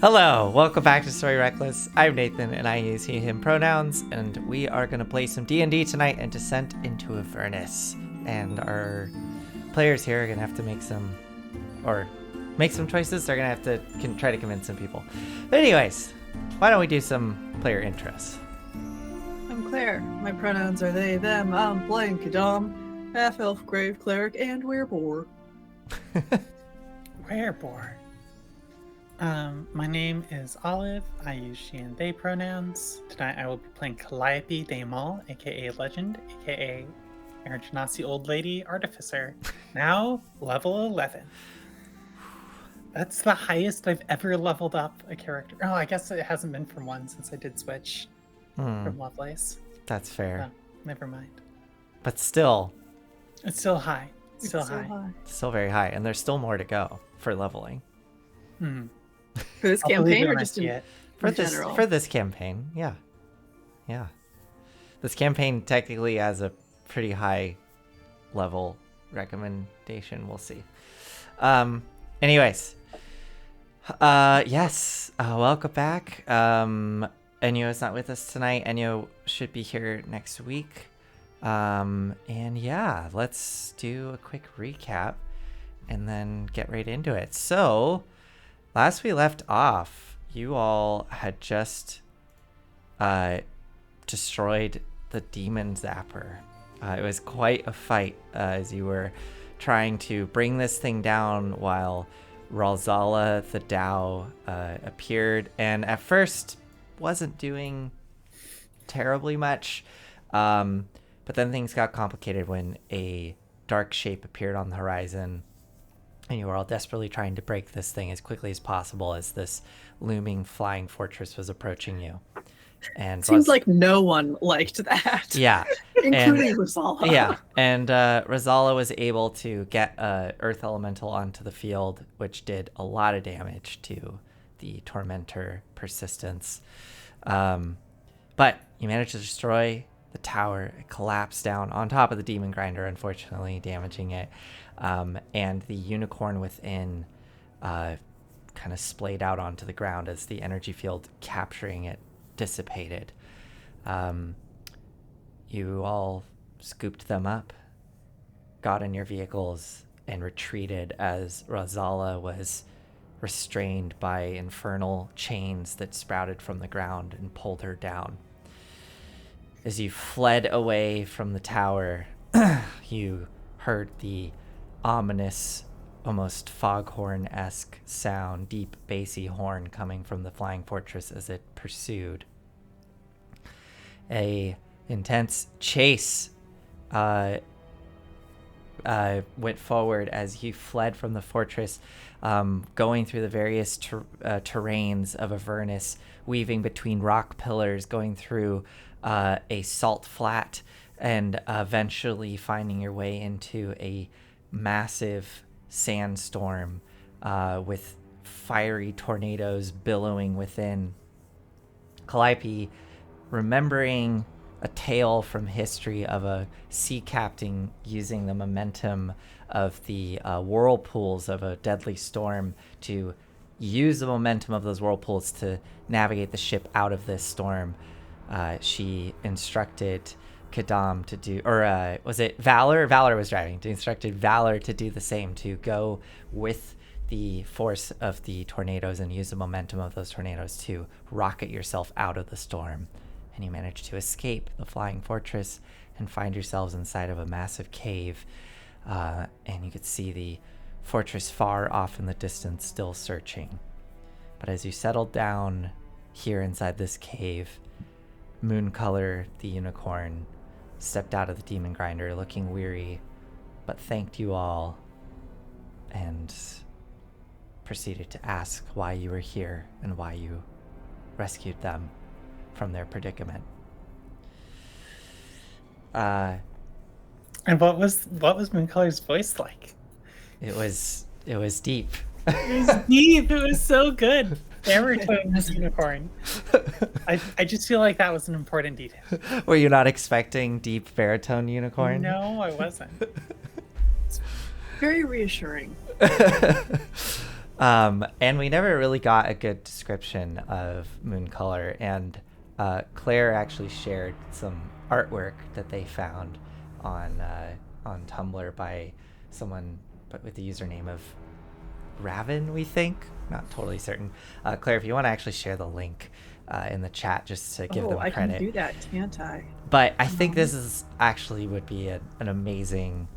Hello, welcome back to Story Reckless. I'm Nathan, and I use he/him pronouns, and we are going to play some D&D tonight and Descent into Avernus. And our players here are going to have to make some choices. They're going to have to try to convince some people. But anyways, why don't we do some player intros? I'm Claire. My pronouns are they, them. I'm playing Kadam, half-elf, grave cleric, and werebore. Werebore. My name is Olive. I use she and they pronouns. Tonight I will be playing Calliope Daemal, aka Legend, aka Aaron Genasi Old Lady Artificer. Now level 11. That's the highest I've ever leveled up a character. Oh, I guess it hasn't been from one since I did switch from Lovelace. That's fair. Oh, never mind. But still, it's still high. Still very high, and there's still more to go for leveling. For this campaign, or just in general? For this campaign, yeah. This campaign technically has a pretty high level recommendation. We'll see. Anyways, yes. Welcome back. Enyo is not with us tonight. Enyo should be here next week. And yeah, let's do a quick recap and then get right into it. So, last we left off, you all had just destroyed the demon zapper. It was quite a fight as you were trying to bring this thing down while Ralzala the Dao appeared, and at first wasn't doing terribly much. But then things got complicated when a dark shape appeared on the horizon, and you were all desperately trying to break this thing as quickly as possible as this looming flying fortress was approaching you. And seems like no one liked that. Yeah. Including Rosala. Yeah. And Rosala was able to get Earth Elemental onto the field, which did a lot of damage to the Tormentor persistence. But you managed to destroy the tower. It collapsed down on top of the demon grinder, unfortunately damaging it. And the unicorn within kind of splayed out onto the ground as the energy field capturing it dissipated. You all scooped them up, got in your vehicles, and retreated as Rosala was restrained by infernal chains that sprouted from the ground and pulled her down. As you fled away from the tower, you heard the ominous, almost foghorn-esque sound, deep, bassy horn coming from the flying fortress as it pursued. A intense chase went forward as you fled from the fortress, going through the various terrains of Avernus, weaving between rock pillars, going through a salt flat, and eventually finding your way into a massive sandstorm with fiery tornadoes billowing within. Calliope, remembering a tale from history of a sea captain using the momentum of the whirlpools of a deadly storm to use the momentum of those whirlpools to navigate the ship out of this storm, she instructed Kadam to do, or was it Valor? Valor was driving. She instructed Valor to do the same, to go with the force of the tornadoes and use the momentum of those tornadoes to rocket yourself out of the storm. And you managed to escape the flying fortress and find yourselves inside of a massive cave. And you could see the fortress far off in the distance, still searching. But as you settled down here inside this cave, Mooncolor, the unicorn, stepped out of the demon grinder looking weary, but thanked you all and proceeded to ask why you were here and why you rescued them from their predicament. And what was Mooncolor's voice like? It was deep. It was deep. It was so good. Baritone this unicorn. I just feel like that was an important detail. Were you not expecting deep baritone unicorn? No, I wasn't. Very reassuring. And we never really got a good description of Mooncolor. And Claire actually shared some artwork that they found on Tumblr by someone, but with the username of Raven, we think. Not totally certain. Claire, if you want to actually share the link in the chat just to give them I credit. can do that, can't I? But I think this is actually would be an amazing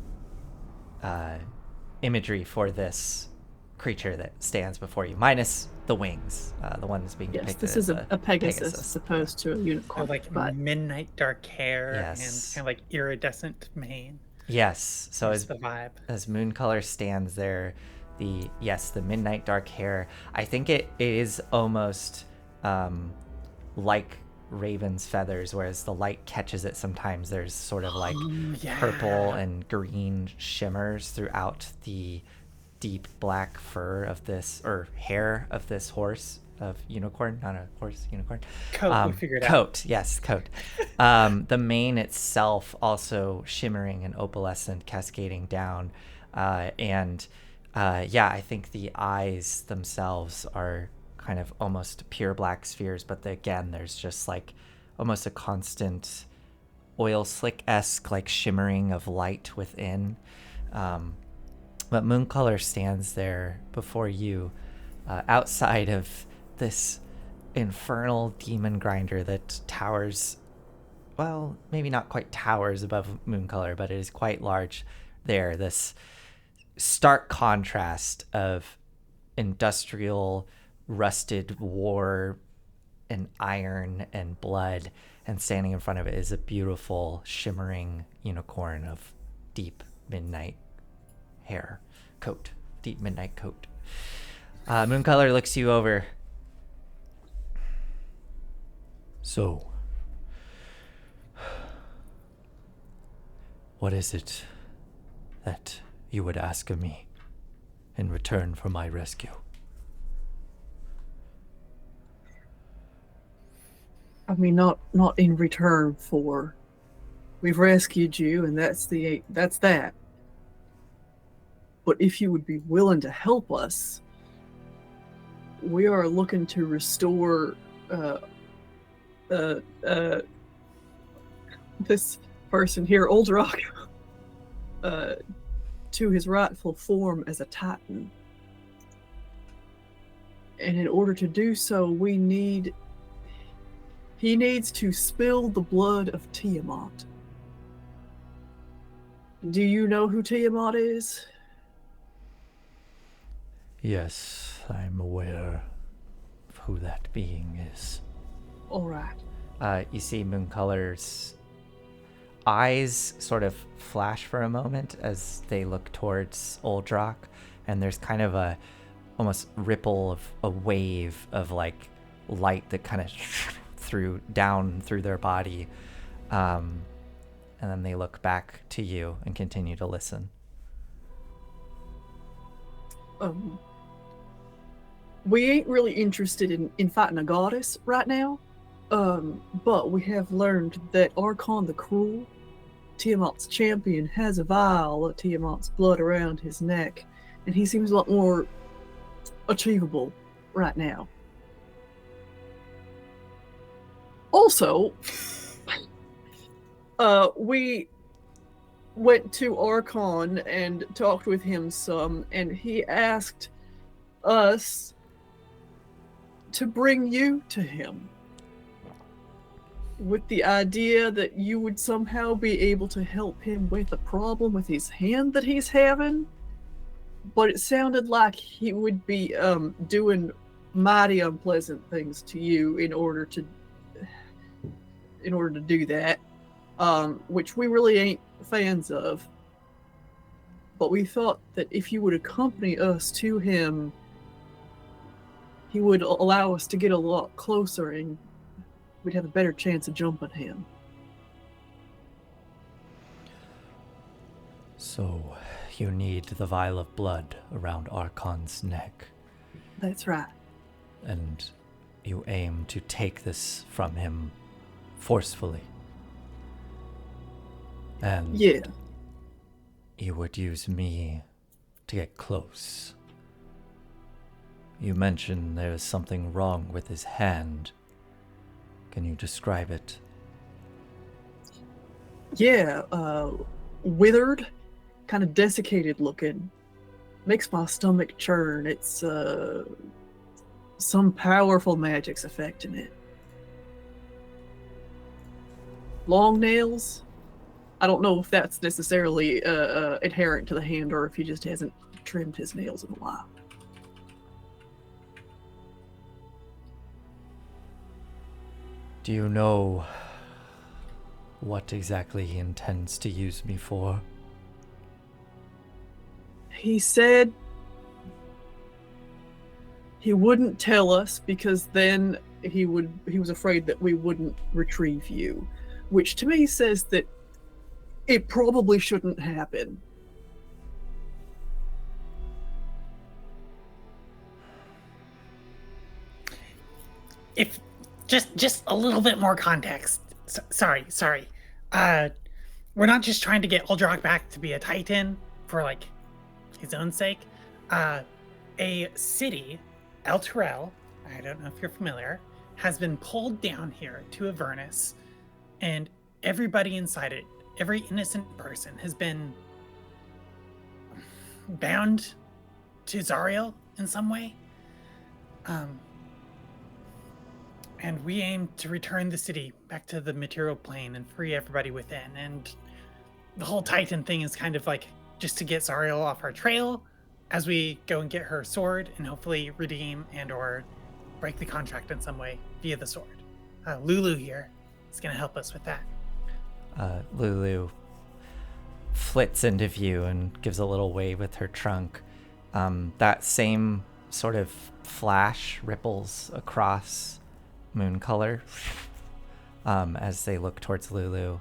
imagery for this creature that stands before you, minus the wings. The one that's being Yes, depicted this is as a Pegasus as opposed to a Or unicorn. like but midnight dark hair Yes. and kind of like iridescent mane. Yes. So That's as the vibe. as Mooncolor stands there, the midnight dark hair. I think it is almost like Raven's feathers, whereas the light catches it sometimes. There's sort of like purple and green shimmers throughout the deep black fur of this, or hair of this horse of unicorn, not a horse, unicorn. Coat, we figured out. Coat, yes, coat. The mane itself also shimmering and opalescent, cascading down. I think the eyes themselves are kind of almost pure black spheres, but again, there's just like almost a constant oil slick-esque like shimmering of light within. But Mooncolor stands there before you, outside of this infernal demon grinder that towers, well, maybe not quite towers above Mooncolor, but it is quite large there. This stark contrast of industrial, rusted war and iron and blood, and standing in front of it is a beautiful, shimmering unicorn of deep midnight hair, coat, deep midnight coat. Mooncolor looks you over. So, what is it that you would ask of me in return for my rescue? I mean, not in return for. We've rescued you, and that's that. But if you would be willing to help us, we are looking to restore this person here, Oldrock, to his rightful form as a Titan. And in order to do so, he needs to spill the blood of Tiamat. Do you know who Tiamat is? Yes, I'm aware of who that being is. All right. You see Mooncolor's eyes sort of flash for a moment as they look towards Oldrock, and there's kind of a almost ripple of a wave of like light that kind of down through their body, and then they look back to you and continue to listen. We ain't really interested in fighting a goddess right now, but we have learned that Archon the Cruel, Tiamat's champion, has a vial of Tiamat's blood around his neck, and he seems a lot more achievable right now. Also, we went to Archon and talked with him some, and he asked us to bring you to him with the idea that you would somehow be able to help him with a problem with his hand that he's having. But it sounded like he would be doing mighty unpleasant things to you in order to do that, which we really ain't fans of. But we thought that if you would accompany us to him, he would allow us to get a lot closer and we'd have a better chance of jumping him. So, you need the vial of blood around Archon's neck. That's right. And you aim to take this from him forcefully. And yeah, you would use me to get close. You mentioned there is something wrong with his hand. Can you describe it? Yeah, withered, kind of desiccated looking. Makes my stomach churn. It's some powerful magic's affecting it. Long nails. I don't know if that's necessarily inherent to the hand or if he just hasn't trimmed his nails in a while. Do you know what exactly he intends to use me for? He said he wouldn't tell us because then he was afraid that we wouldn't retrieve you, which to me says that it probably shouldn't happen. If just a little bit more context. Sorry. We're not just trying to get Uldrock back to be a Titan for like his own sake. A city, El Terrell, I don't know if you're familiar, has been pulled down here to Avernus, and everybody inside it, every innocent person, has been bound to Zariel in some way. And we aim to return the city back to the material plane and free everybody within. And the whole Titan thing is kind of like just to get Zariel off our trail as we go and get her sword and hopefully redeem and or break the contract in some way via the sword. Lulu here is going to help us with that. Lulu flits into view and gives a little wave with her trunk. That same sort of flash ripples across Moon Color as they look towards Lulu,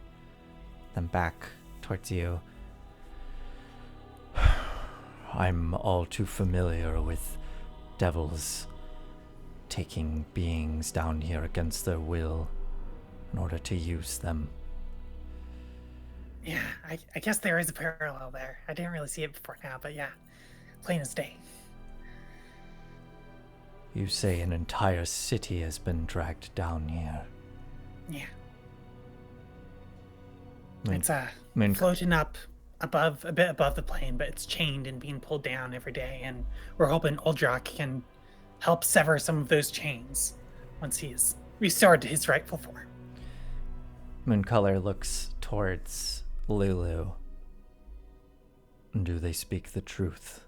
then back towards you. I'm all too familiar with devils taking beings down here against their will in order to use them. Yeah, I guess there is a parallel there. I didn't really see it before now, but yeah, plain as day. You say an entire city has been dragged down here. Yeah. Moon, It's floating up a bit above the plane, but it's chained and being pulled down every day, and we're hoping Uldrock can help sever some of those chains once he is restored to his rightful form. Mooncolor looks towards Lulu. Do they speak the truth?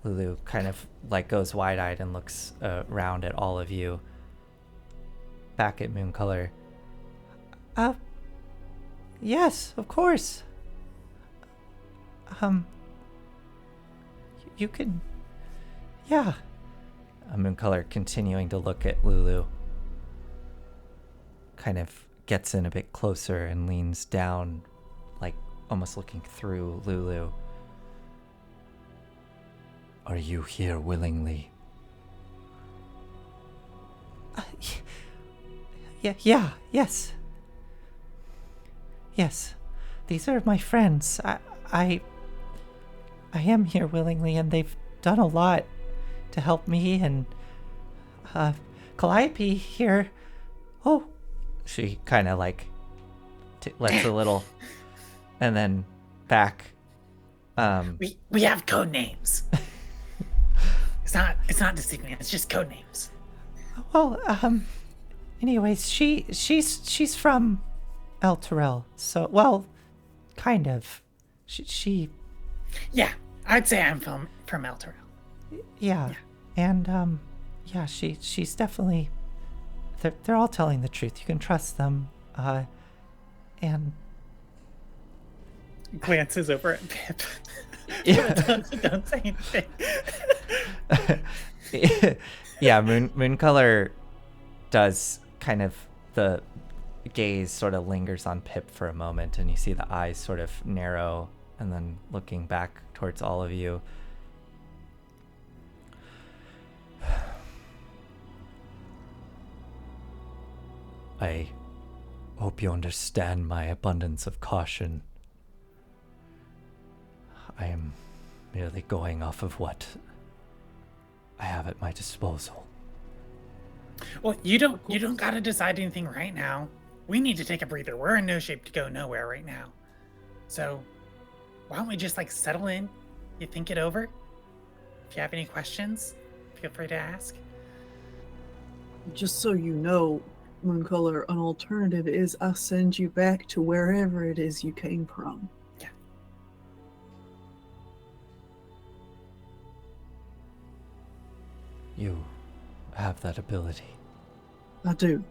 Lulu kind of like goes wide-eyed and looks around at all of you. Back at Mooncolor. Yes, of course. You can... Yeah. Mooncolor continuing to look at Lulu. Kind of gets in a bit closer and leans down, like almost looking through Lulu. Are you here willingly? Yes. Yes. These are my friends. I am here willingly, and they've done a lot to help me, and Calliope here. Oh, she kind of like lets a little, and then back. We have code names. It's not distinct. It's just code names. Well, anyways, she's from El Terrell, so well, kind of. She. Yeah, I'd say I'm from El Terrell. Yeah, and yeah, she's definitely. They're all telling the truth. You can trust them. And glances over at Pip. Yeah. don't say anything. Yeah, Mooncolor does kind of, the gaze sort of lingers on Pip for a moment, and you see the eyes sort of narrow, and then looking back towards all of you. I hope you understand my abundance of caution. I am merely going off of what I have at my disposal. Well, you don't gotta decide anything right now. We need to take a breather. We're in no shape to go nowhere right now. So why don't we just like settle in? You think it over? If you have any questions, feel free to ask. Just so you know, Mooncolor, an alternative is I send you back to wherever it is you came from. Yeah. You have that ability. I do.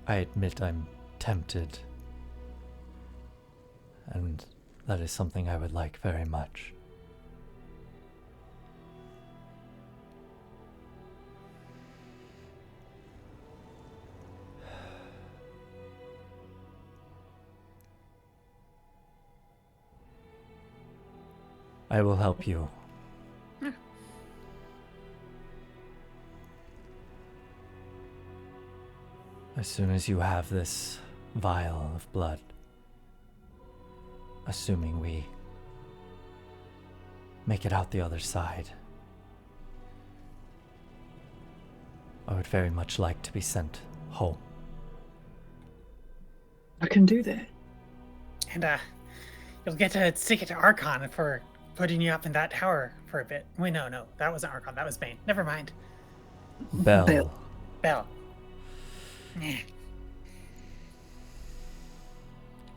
I admit I'm tempted, and that is something I would like very much. I will help you. As soon as you have this vial of blood, assuming we make it out the other side, I would very much like to be sent home. I can do that. And you'll get to stick it to Archon for putting you up in that tower for a bit. Wait, no, that wasn't Archon, that was Bane. Never mind. Bell. Bell. Nah.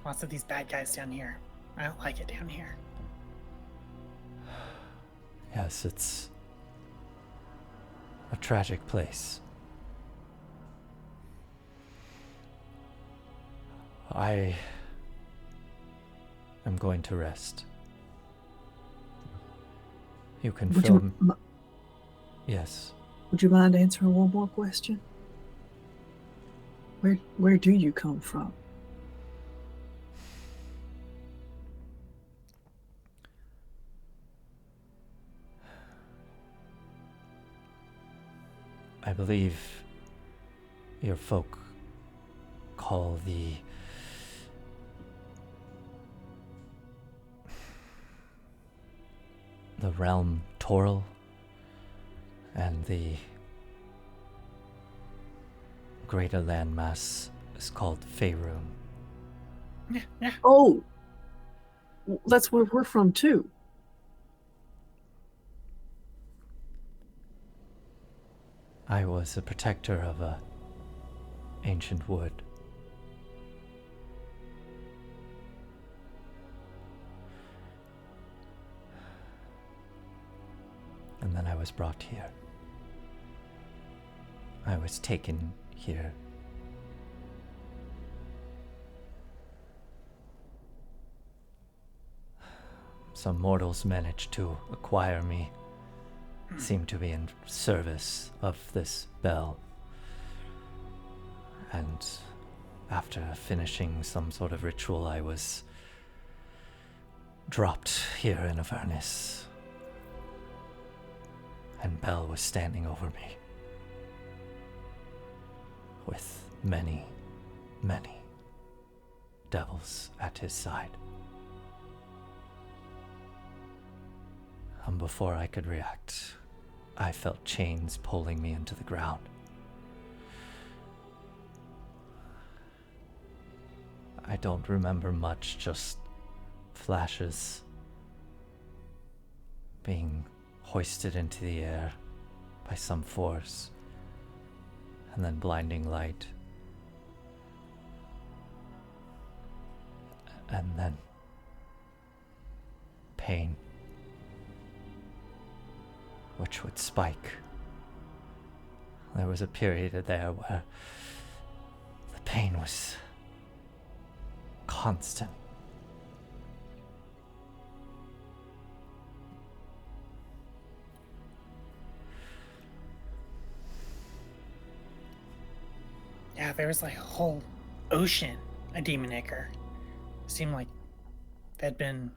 Lots of these bad guys down here. I don't like it down here. Yes, it's a tragic place. I am going to rest. You can Would film. you, Yes. would you mind answering one more question? Where do you come from? I believe your folk call the realm Toril, and the greater landmass is called Faerun. Yeah. Oh, that's where we're from too. I was a protector of a ancient wood. And then I was brought here. I was taken here. Some mortals managed to acquire me. Seemed to be in service of this bell. And after finishing some sort of ritual, I was dropped here in Avernus. And Bell was standing over me, with many, many devils at his side. And before I could react, I felt chains pulling me into the ground. I don't remember much, just flashes, being hoisted into the air by some force, and then blinding light, and then pain, which would spike. There was a period there where the pain was constant. Yeah, there was like a whole ocean of demon ichor. Seemed like they'd been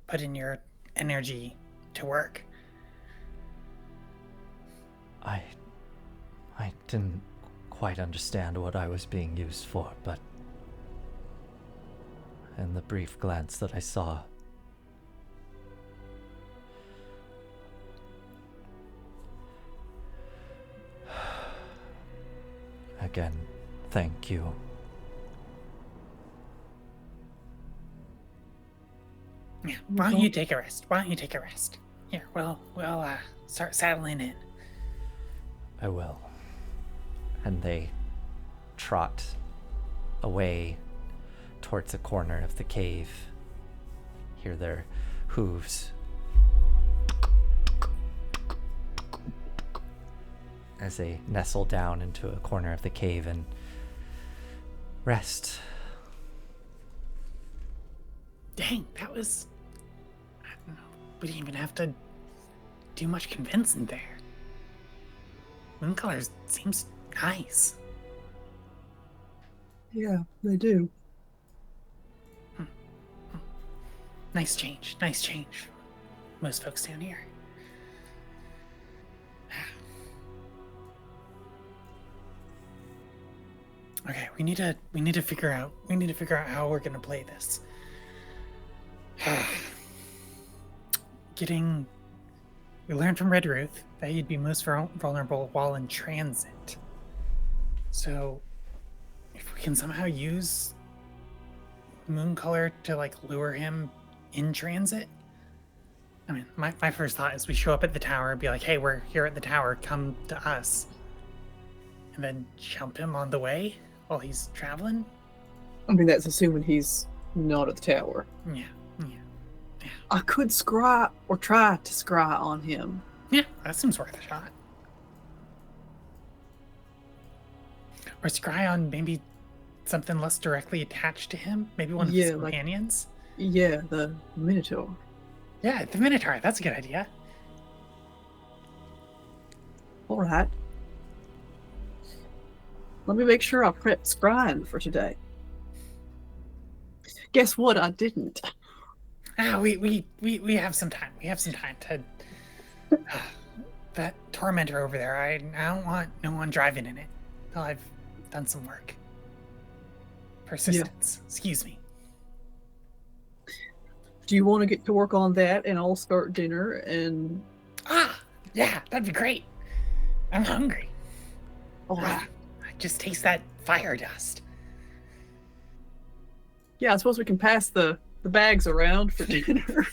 putting your energy to work. I didn't quite understand what I was being used for, but in the brief glance that I saw, again, thank you. Yeah, why don't you take a rest? Here, we'll start saddling in. I will. And they trot away towards a corner of the cave. Hear their hooves as they nestle down into a corner of the cave and rest. Dang, that was... I don't know. We didn't even have to do much convincing there. Moon colors seems nice. Yeah, they do. Nice change. Most folks down here. Okay, we need to figure out how we're gonna play this. We learned from Red Ruth that he'd be most vulnerable while in transit. So, if we can somehow use moon color to like lure him in transit. I mean, my first thought is we show up at the tower and be like, hey, we're here at the tower, come to us. And then jump him on the way while he's traveling. I mean, that's assuming he's not at the tower. Yeah. I could scry or try to scry on him. Yeah, that seems worth a shot. Or scry on maybe something less directly attached to him. Maybe one of his companions. Yeah, the Minotaur. Yeah, the Minotaur. That's a good idea. All right. Let me make sure I prep scrying for today. Guess what? I didn't. We have some time. We have some time to... that tormentor over there, I don't want no one driving in it till I've done some work. Persistence. Yeah. Excuse me. Do you want to get to work on that and I'll start dinner and... Yeah, that'd be great. I'm hungry. All right. I just taste that fire dust. Yeah, I suppose we can pass the bags around for dinner.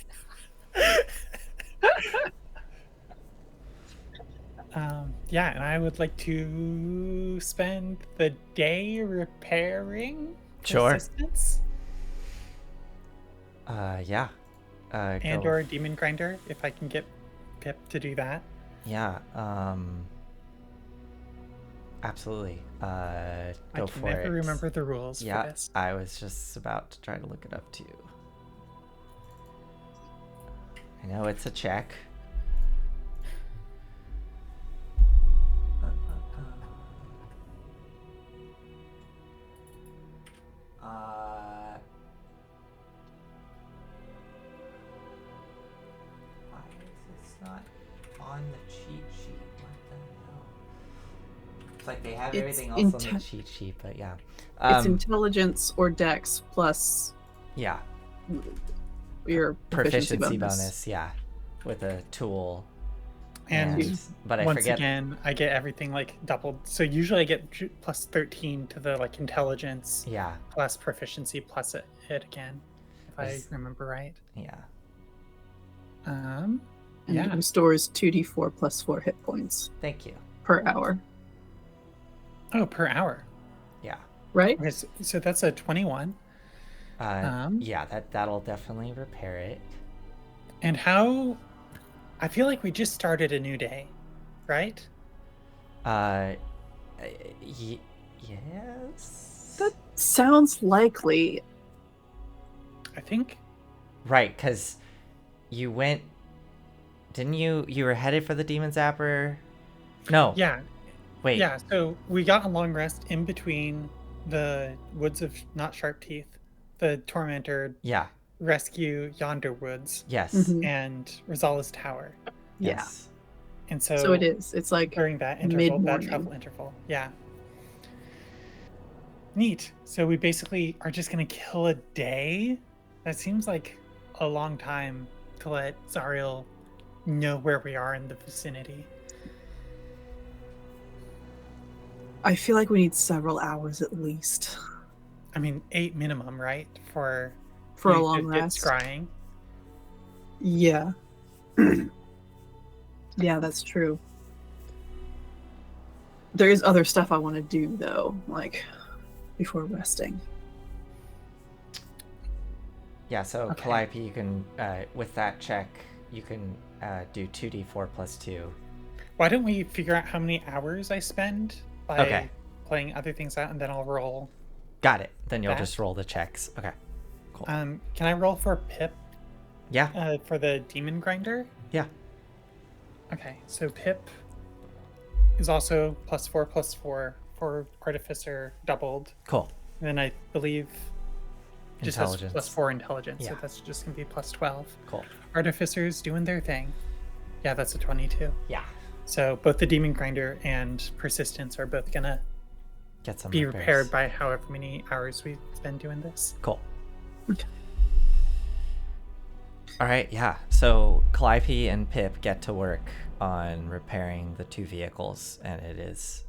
Yeah, and I would like to spend the day repairing Persistence. Yeah. And or Demon Grinder, if I can get Pip to do that. Yeah, absolutely. Go I for can it. never remember the rules for this. I was just about to try to look it up too. I know it's a check. Why is this not on the cheat sheet? What the hell? It's like they have everything else on the cheat sheet, but yeah. It's intelligence or dex plus your proficiency bonus. Yeah, with a tool. But once again, I get everything like doubled. So usually I get plus 13 to the like intelligence. Yeah. Plus proficiency plus it again, if I remember right. Yeah. And it restores 2d4 plus 4 hit points. Thank you. Per hour. Oh, per hour. Yeah. Right? Okay, so that's a 21. Yeah, that'll definitely repair it. And how... I feel like we just started a new day, right? Yes. That sounds likely. I think. Right, because you went... Didn't you... You were headed for the Demon Zapper? No. Yeah. Wait. Yeah, so we got a long rest in between the Woods of Not Sharp Teeth, the Tormentor... Yeah. Rescue Yonder Woods. Yes. Mm-hmm. And Rosala's Tower. Yes. And so it is. It's like during that interval, that travel interval. Yeah. Neat. So we basically are just gonna kill a day? That seems like a long time to let Zariel know where we are in the vicinity. I feel like we need several hours at least I mean, 8 minimum, right? For for a you long to get rest. scrying. Yeah. Yeah, that's true. There is other stuff I want to do though, like before resting. Yeah, so Okay. Calliope, you can, with that check, you can do 2d4 plus 2. Why don't we figure out how many hours I spend by Okay. playing other things out, and then I'll roll. Got it. Then you'll That. just roll the checks. Okay. Cool. Can I roll for Pip Yeah. for the demon grinder? Yeah. Okay, so Pip is also +4 for artificer doubled. Cool. And then I believe just has Intelligence. +4 intelligence, Yeah. so that's just gonna be +12. Cool. Artificers doing their thing. Yeah, that's a 22. Yeah. So both the demon grinder and persistence are both gonna Get some be repairs. repaired by however many hours we've been doing this. Cool. Okay. All right, yeah. So Calliope and Pip get to work on repairing the 2 vehicles, and it is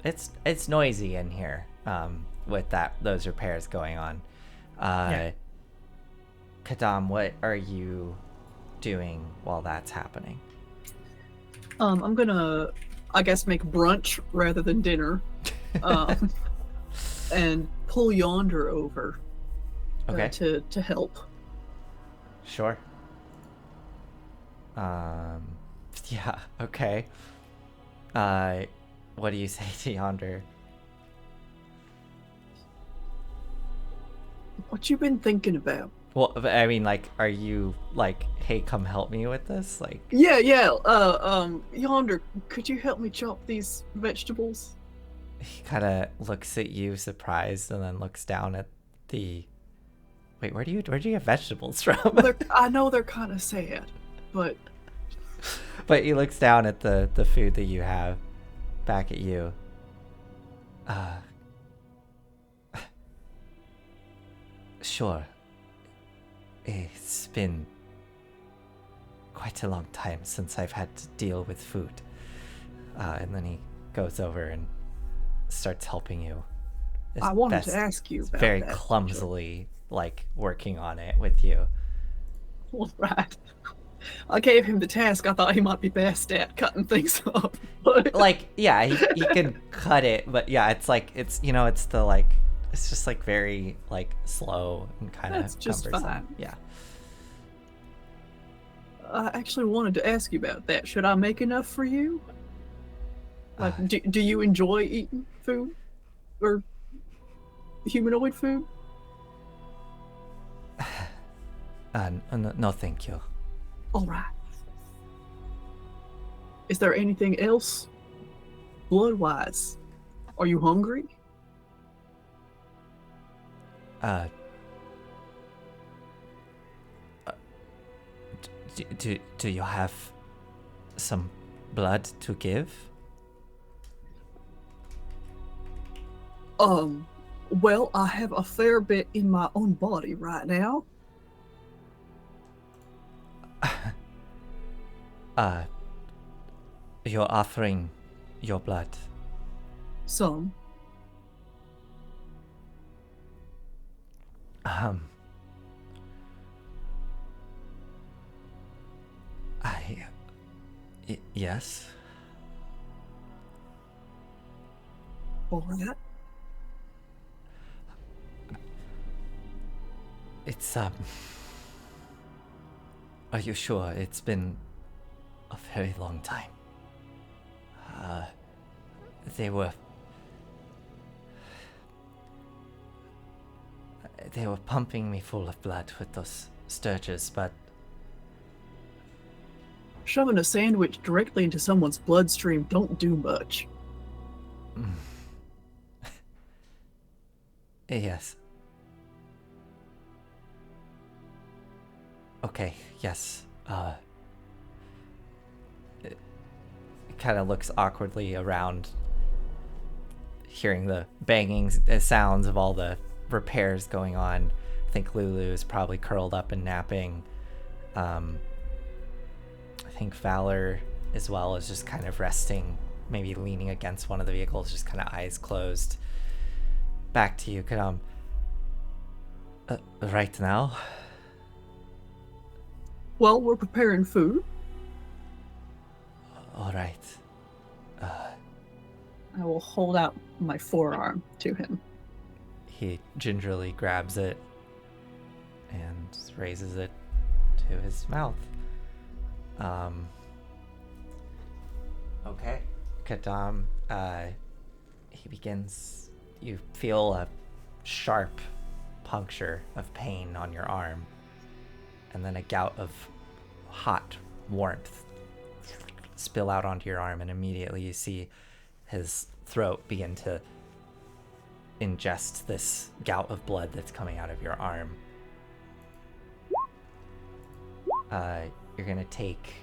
it's noisy in here with those repairs going on. Yeah. Kadam, what are you doing while that's happening? I'm gonna, I guess, make brunch rather than dinner, and pull Yonder over Okay. to help. Sure. Yeah, okay. What do you say to Yonder? What you been thinking about? Well, I mean, like, are you like, hey, come help me with this? Like, Yeah. Yonder, could you help me chop these vegetables? he kind of looks at you surprised and then looks down at the... Wait, where'd you get vegetables from? I know they're kind of sad, but But he looks down at the food that you have back at you. Sure. It's been quite a long time since I've had to deal with food. And then he goes over and starts helping you. I wanted to ask you about very that. clumsily, like, working on it with you. All right. I gave him the task. I thought he might be best at cutting things up. But Like, yeah, he can cut it, but yeah, it's like, it's, you know, it's the, like, it's just like very, like, slow and kind of That's just cumbersome. fine. Yeah. I actually wanted to ask you about that. Should I make enough for you? Like, do you enjoy eating food? Or humanoid food? No, thank you. All right. Is there anything else blood-wise? Are you hungry? Do you have some blood to give? Well, I have a fair bit in my own body right now. You're offering your blood. Some. Yes. All right. It's, are you sure? It's been a very long time. They were pumping me full of blood with those sturges, but Shoving a sandwich directly into someone's bloodstream don't do much. yes. Okay, yes. It kind of looks awkwardly around. hearing the banging sounds of all the repairs going on. I think Lulu is probably curled up and napping. I think Valor as well is just kind of resting, maybe leaning against one of the vehicles, just kind of eyes closed. Back to you, Kadam. Right now? Well, we're preparing food. All right. I will hold out my forearm to him. He gingerly grabs it and raises it to his mouth. Okay. Kadam, he begins. You feel a sharp puncture of pain on your arm, and then a gout of hot warmth spill out onto your arm, and immediately you see his throat begin to ingest this gout of blood that's coming out of your arm. You're gonna take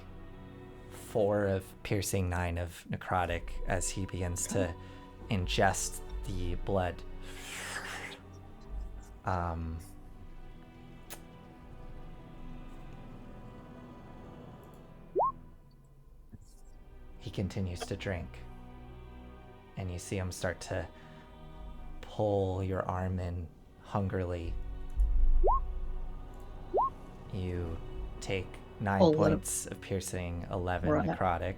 4 of piercing, 9 of necrotic as he begins to ingest the blood. He continues to drink, and you see him start to pull your arm in hungrily. You take 9 points of piercing, 11 necrotic.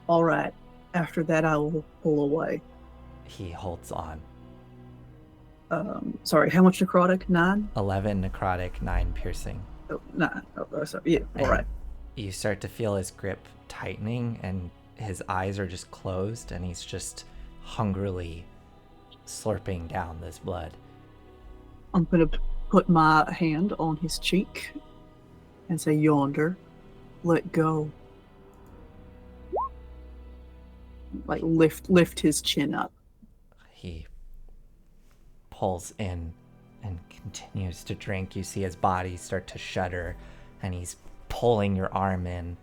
All right. After that, I will pull away. He holds on. Sorry, how much necrotic? 9? 11 necrotic, 9 piercing. Oh, 9. Oh, sorry. Yeah, all right. You start to feel his grip tightening, and his eyes are just closed, and he's just hungrily slurping down this blood. I'm going to put my hand on his cheek and say, "Yonder, let go." Like lift his chin up. He pulls in and continues to drink. You see his body start to shudder, and he's pulling your arm in.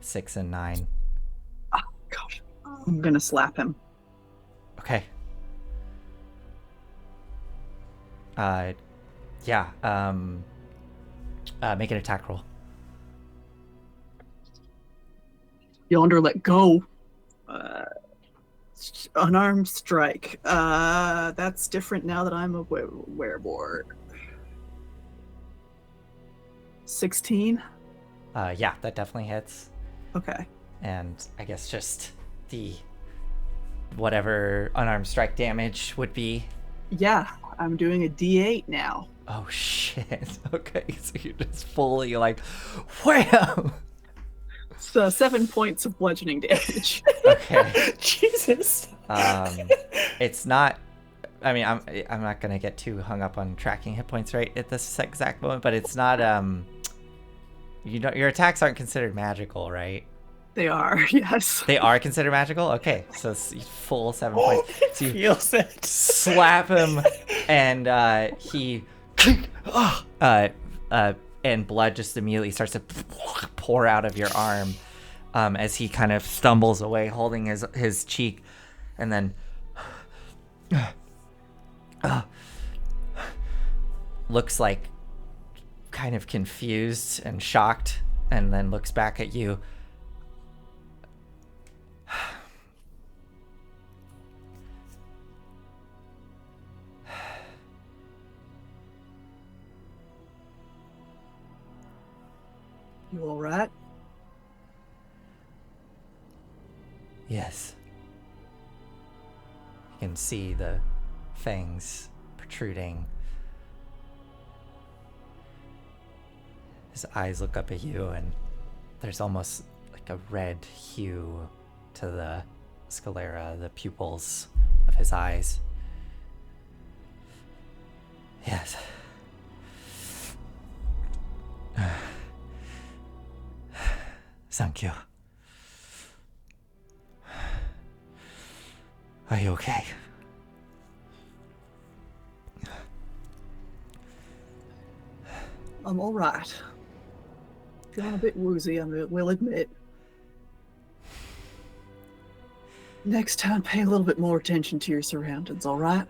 6 and 9. Oh, gosh. I'm going to slap him. Okay. Make an attack roll. Yonder, let go. Unarmed strike. That's different now that I'm a werewolf. 16? Yeah, that definitely hits. Okay. And I guess just the whatever unarmed strike damage would be. Yeah, I'm doing a D8 now. Oh shit. Okay, so you're just fully like, wham! So 7 points of bludgeoning damage. Okay. Jesus. It's not. I mean, I'm not gonna get too hung up on tracking hit points right at this exact moment, but it's not. You know, your attacks aren't considered magical, right? They are, yes. They are considered magical. Okay, so it's full 7 points. So you Feels it. slap him, and he, and blood just immediately starts to pour out of your arm, as he kind of stumbles away, holding his cheek, and then looks like kind of confused and shocked, and then looks back at you. You all right? Yes. You can see the fangs protruding. His eyes look up at you, and there's almost like a red hue to the sclera, the pupils of his eyes. Yes. Thank you. Are you okay? I'm all right. Feeling a bit woozy, I will admit. Next time, pay a little bit more attention to your surroundings, all right?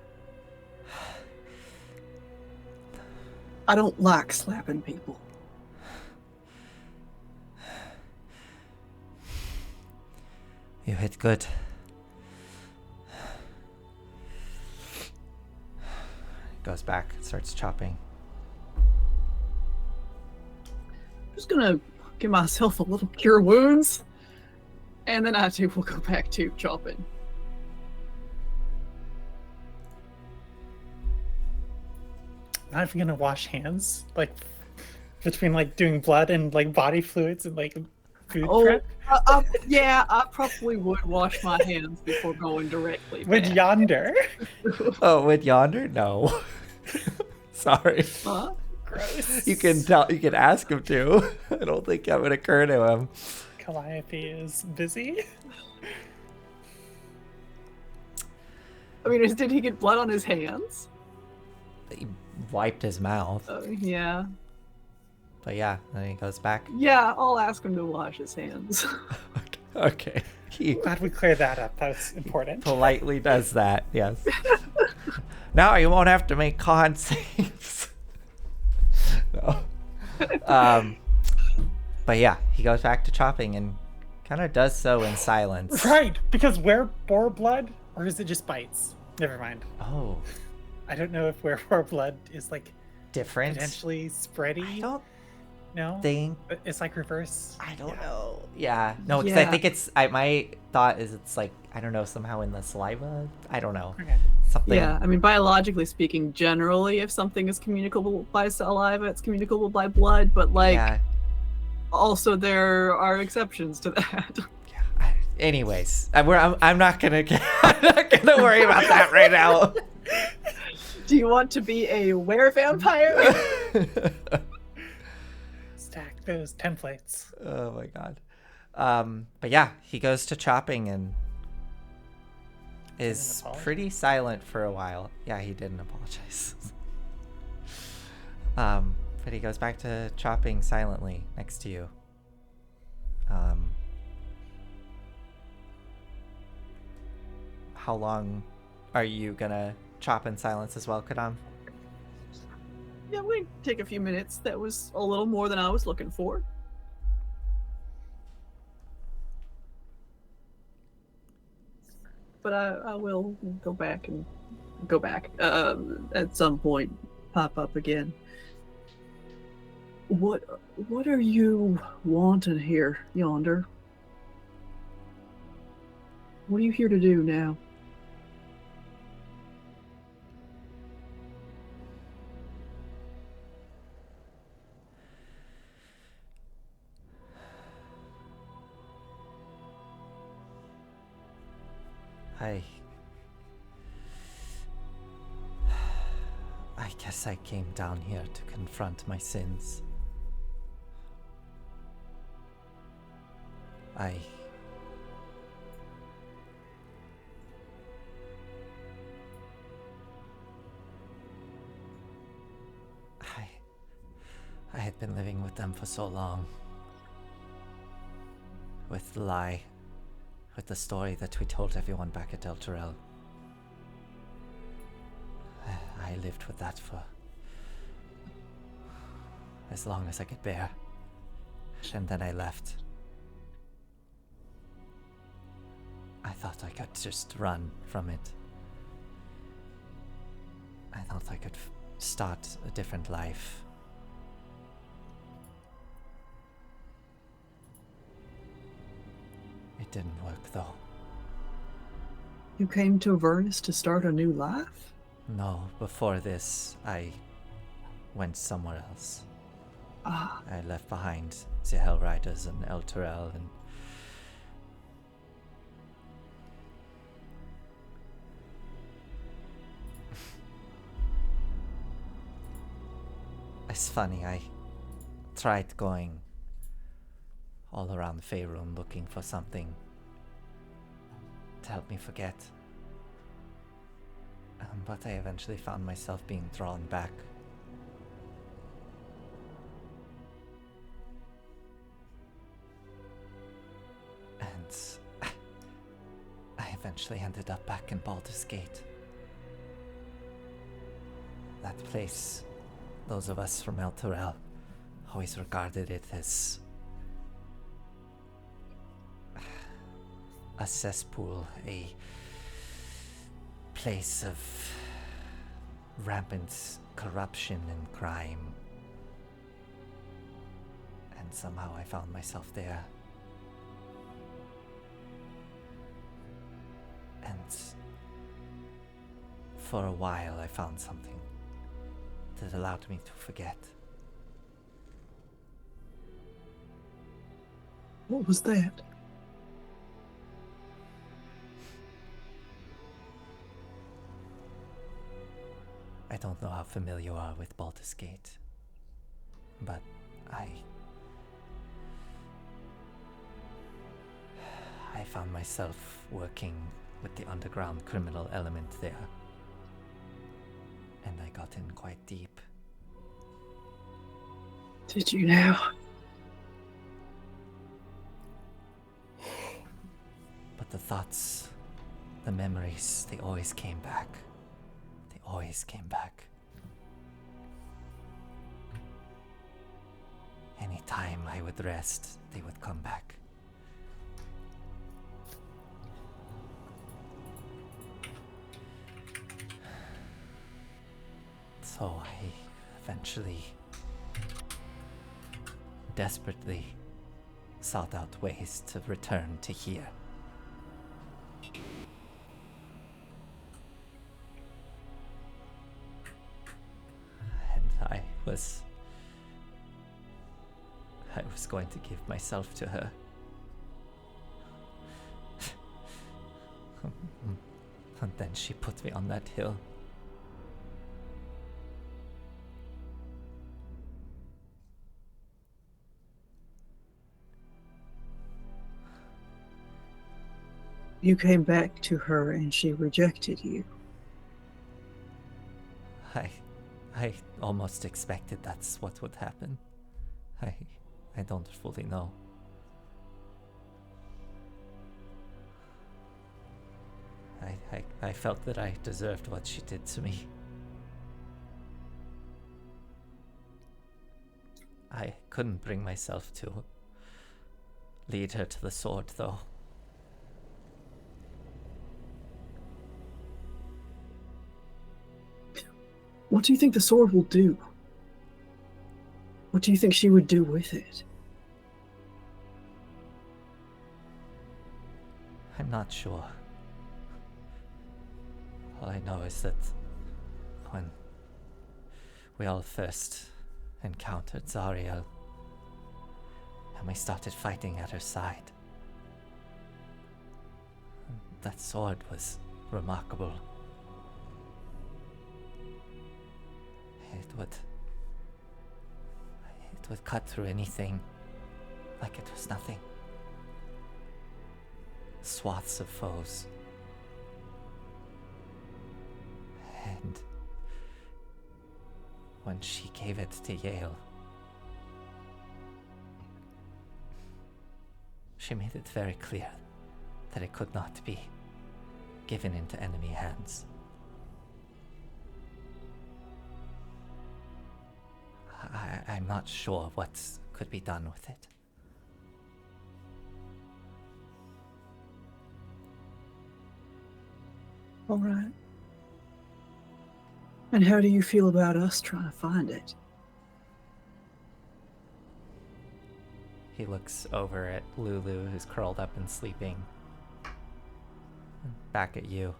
I don't like slapping people. You hit good. Goes back, starts chopping. Just gonna give myself a little cure wounds, and then I too will go back to chopping. Not even gonna wash hands, like between like doing blood and like body fluids and like food prep. Yeah, I probably would wash my hands before going directly With back. yonder. Oh, with yonder? No. Sorry. Huh? Gross. You can tell. You can ask him to. I don't think that would occur to him. Calliope is busy. I mean, did he get blood on his hands? He wiped his mouth, Yeah. but yeah, then he goes back. Yeah, I'll ask him to wash his hands. Okay. He Glad we cleared that up. That was important. politely does that. Yes. Now you won't have to make con saves. No. But yeah, he goes back to chopping and kind of does so in silence. Right, because we're boar blood, or is it just bites? Never mind. Oh, I don't know if boar blood is like different. potentially spready. I don't No, think. it's like reverse. I don't know. Yeah. No, because I Yeah. think it's. My thought is it's like, I don't know, somehow in the saliva. I don't know. Okay. Something. Yeah, I mean, biologically speaking, generally, if something is communicable by saliva, it's communicable by blood, but like, Yeah. also there are exceptions to that. Yeah. Anyways, I'm not gonna. I'm not gonna worry about that right now. Do you want to be a were-vampire? Stack those templates. Oh my god. But yeah, he goes to chopping and is apologize? pretty silent for a while. Yeah, he didn't apologize. But he goes back to chopping silently next to you. How long are you gonna chop in silence as well, Kadam? Yeah, we take a few minutes. That was a little more than I was looking for. But I will go back at some point, pop up again. What are you wanting here, yonder? What are you here to do now? I guess I came down here to confront my sins. I had been living with them for so long. With the lie. With the story that we told everyone back at El Turel. I lived with that for as long as I could bear. And then I left. I thought I could just run from it. I thought I could start a different life. It didn't work though. You came to Avernus to start a new life? No, before this, I went somewhere else. Ah, I left behind the Hell Riders and El Turel and it's funny, I tried going all around Faerun looking for something to help me forget. But I eventually found myself being drawn back. And I eventually ended up back in Baldur's Gate. That place, those of us from El Torel always regarded it as a cesspool, a place of rampant corruption and crime. And somehow I found myself there. And for a while I found something that allowed me to forget. What was that? I don't know how familiar you are with Baldur's Gate, but I found myself working with the underground criminal element there, and I got in quite deep. Did you now? But the thoughts, the memories, they always came back. They always came back. Anytime I would rest, they would come back. So I eventually, desperately sought out ways to return to here. And I was going to give myself to her. And then she put me on that hill. You came back to her and she rejected you. I almost expected that's what would happen. I don't fully know. I felt that I deserved what she did to me. I couldn't bring myself to lead her to the sword, though. What do you think the sword will do? What do you think she would do with it? I'm not sure. All I know is that when we all first encountered Zariel and we started fighting at her side, that sword was remarkable. It would cut through anything like it was nothing. Swaths of foes. And when she gave it to Yale, she made it very clear that it could not be given into enemy hands. I'm not sure what could be done with it. All right. And how do you feel about us trying to find it? He looks over at Lulu, who's curled up and sleeping. Back at you.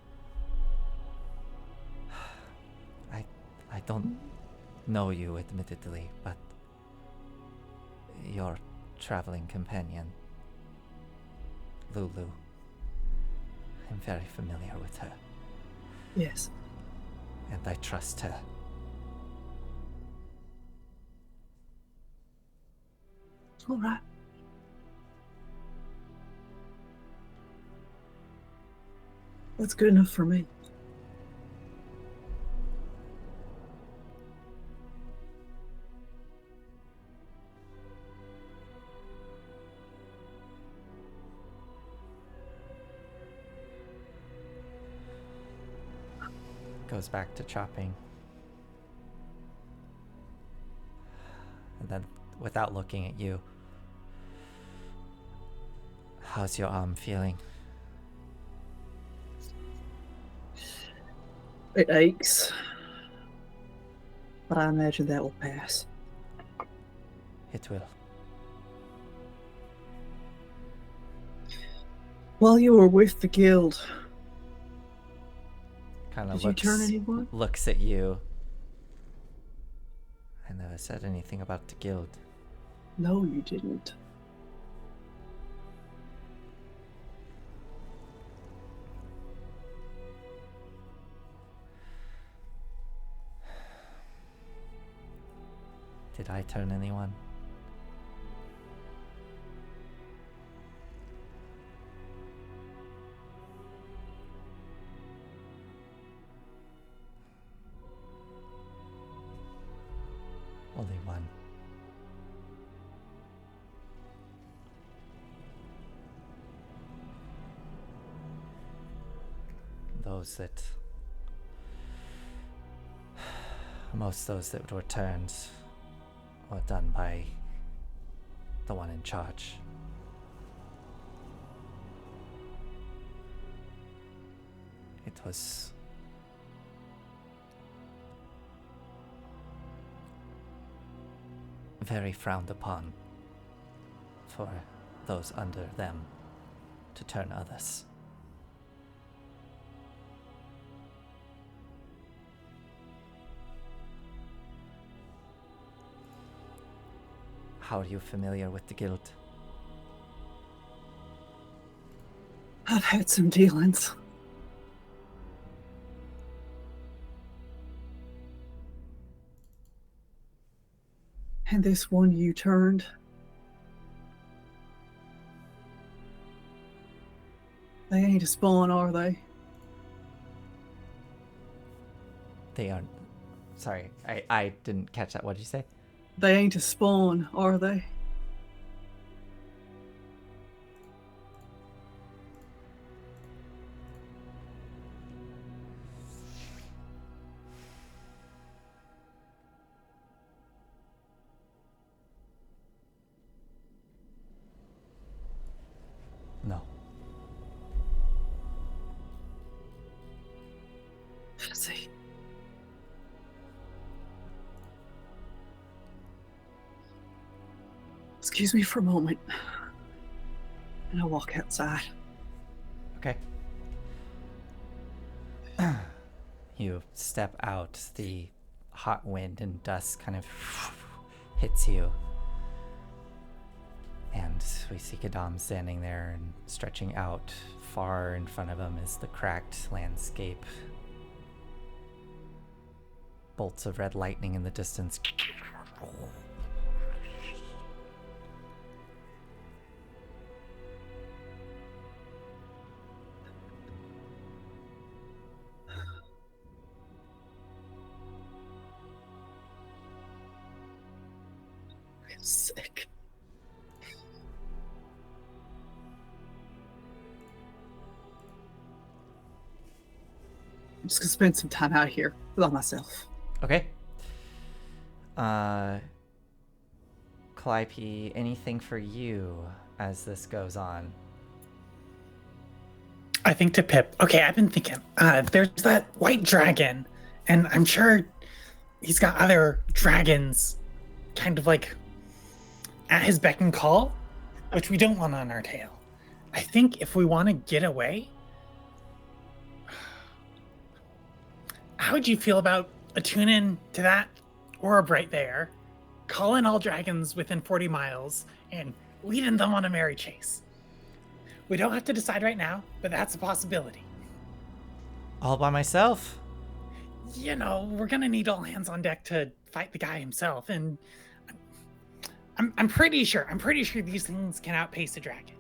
I don't know you, admittedly, but your traveling companion, Lulu, I'm very familiar with her. Yes. And I trust her. All right. That's good enough for me. goes back to chopping. And then, without looking at you, how's your arm feeling? It aches. But I imagine that will pass. It will. While you were with the guild, Kind of did you turn anyone? looks at you. I never said anything about the guild. No, you didn't. Did I turn anyone? Only one. Those that... Most those that were turned were done by the one in charge. It was very frowned upon for those under them to turn others. How are you familiar with the guild? I've had some dealings. And this one you turned. They ain't a spawn, are they? They aren't. Sorry, I didn't catch that. What did you say? They ain't a spawn, are they? No. See. Excuse me for a moment. And I'll walk outside. Okay. You step out, the hot wind and dust kind of hits you. And we see Kadam standing there and stretching out. Far in front of him is the cracked landscape. Bolts of red lightning in the distance. I'm sick. I'm just gonna spend some time out here by myself. Okay. Calliope, anything for you as this goes on? I think to Pip. Okay, I've been thinking. There's that white dragon, and I'm sure he's got other dragons, kind of like at his beck and call, which we don't want on our tail. I think if we want to get away, how would you feel about attuning to that orb right there, calling all dragons within 40 miles, and leading them on a merry chase? We don't have to decide right now, but that's a possibility. All by myself? You know, we're gonna need all hands on deck to fight the guy himself, and I'm pretty sure these things can outpace a dragon.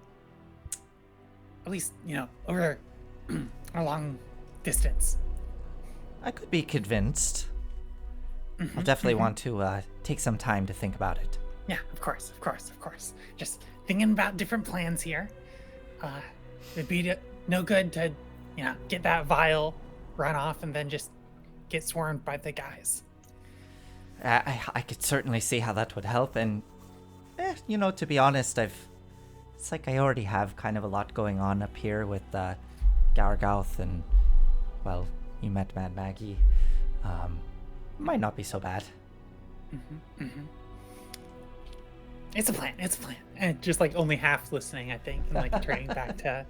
At least, you know, over a long distance. I could be convinced. I'll definitely want to take some time to think about it. Yeah, of course. Just thinking about different plans here. It'd be no good to, you know, get that vial, run off, and then just get swarmed by the guys. I could certainly see how that would help, and to be honest, it's like I already have kind of a lot going on up here with Gargouth, and well, you met Mad Maggie. Might not be so bad. It's a plan. And just like only half listening, I think, and like turning back to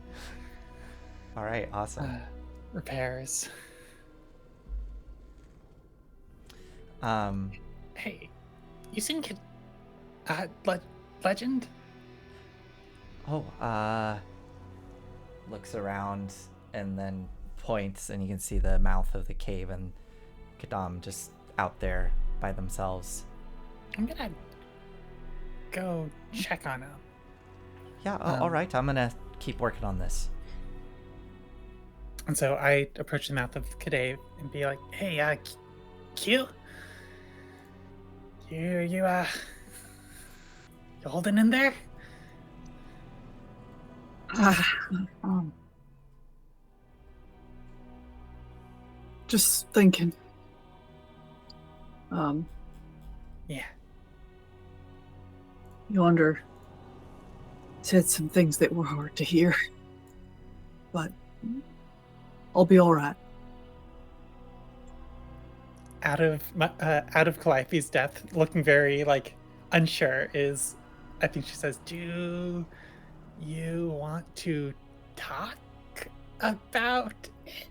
All right, awesome. repairs. Hey, you seen Legend? Looks around and then points, and you can see the mouth of the cave and Kadam just out there by themselves. I'm gonna go check on him. Yeah, all right. I'm gonna keep working on this. And so I approach the mouth of Kadave and be like, "Hey, Q, you holding in there?" Just thinking. Yeah. Yonder said some things that were hard to hear, but I'll be all right. Out of Calliope's death, looking very like unsure, is I think she says, "Do you want to talk about it?"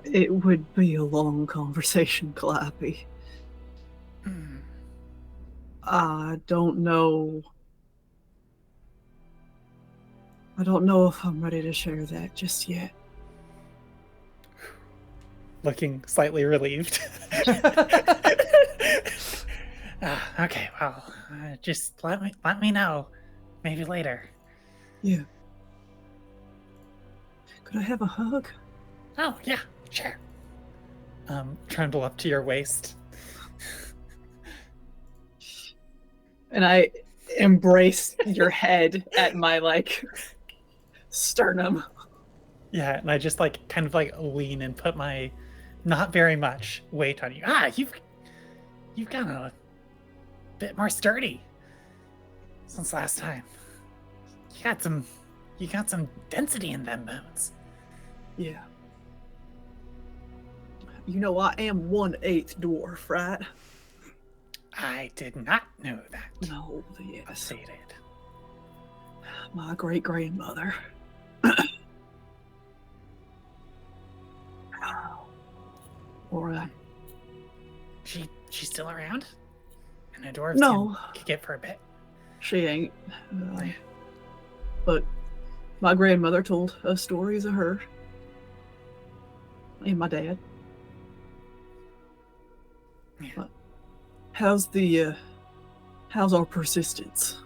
It would be a long conversation, Calliope. I don't know if I'm ready to share that just yet. Looking slightly relieved. Okay, well, just let me know, maybe later. Yeah. Could I have a hug? Oh yeah, sure. Trundle up to your waist. And I embrace your head at my sternum. Yeah, and I just like kind of like lean and put my not very much weight on you. You've gotten a bit more sturdy since last time. You got some density in them bones. Yeah. You know, I am 1/8 dwarf, right? I did not know that. No, yes. Updated. My great-grandmother. All right. She's still around? And the dwarves No. can kick it for a bit. She ain't. But my grandmother told us stories of her. And my dad. Yeah. But how's our persistence?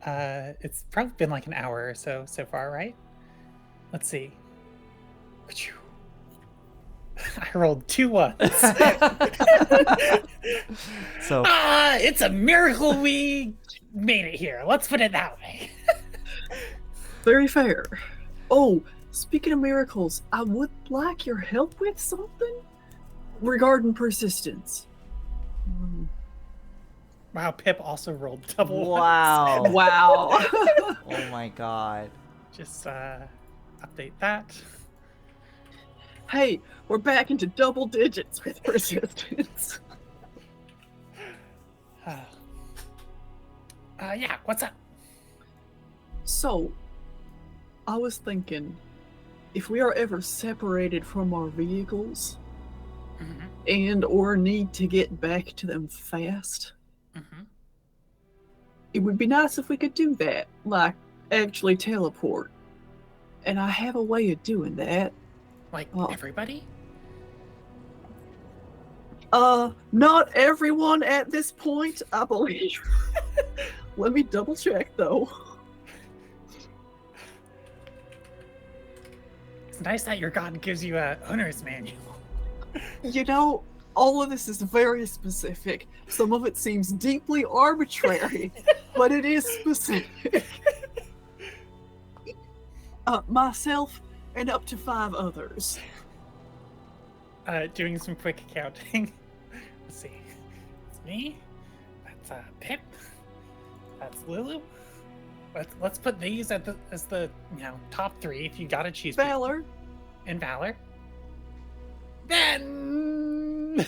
It's probably been like an hour or so far, right? Let's see. I rolled 2 ones. So it's a miracle we made it here. Let's put it that way. Very fair. Oh, speaking of miracles, I would like your help with something regarding persistence. Wow, Pip also rolled double ones. wow. Wow. Oh my god. Just update that. Hey, we're back into double digits with persistence. Yeah, what's up? So, I was thinking, if we are ever separated from our vehicles and or need to get back to them fast, it would be nice if we could do that, like actually teleport. And I have a way of doing that. Like everybody? Not everyone at this point, I believe. Let me double check though. It's nice that your god gives you a owner's manual. You know, all of this is very specific. Some of it seems deeply arbitrary, but it is specific. Myself and up to 5 others. Doing some quick accounting. Let's see. It's me. That's Pip. That's Lulu. Let's put these as the top 3 if you gotta choose. Valor. And Valor. Then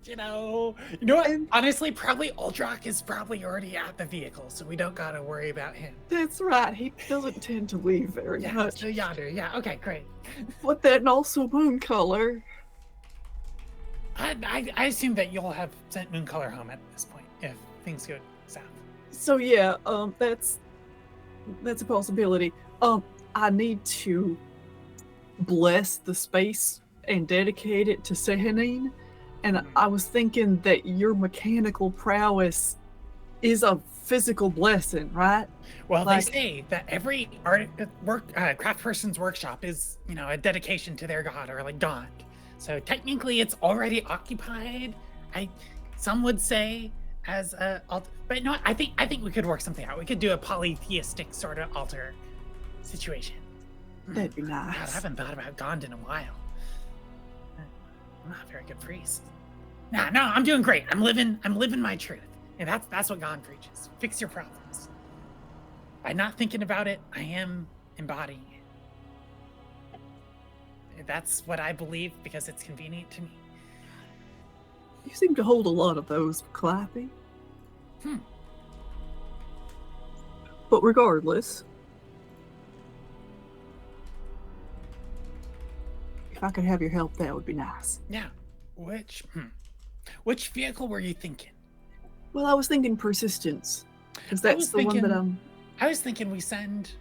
you know what? Honestly, probably Uldrock is probably already at the vehicle, so we don't gotta worry about him. That's right. He doesn't tend to leave very much. So yonder. Yeah. Okay. Great. But then also Moon Color. I assume that you'll have sent Moon Color home at this point if things go south. So yeah, that's a possibility. I need to bless the space and dedicate it to Sehanine, and I was thinking that your mechanical prowess is a physical blessing, right? Well, they say that every craft person's workshop is, a dedication to their god or like god. So technically, it's already occupied. Some would say as a altar, but no, I think we could work something out. We could do a polytheistic sort of altar situation. That'd be nice. God, I haven't thought about Gond in a while. I'm not a very good priest. No, I'm doing great. I'm living my truth, and that's what Gond preaches. Fix your problems. By not thinking about it, I am embodying it. That's what I believe because it's convenient to me. You seem to hold a lot of those, Clappy. But regardless, if I could have your help, that would be nice. Yeah. Which vehicle were you thinking? Well, I was thinking Persistence, because that's the one that I'm... I was thinking we send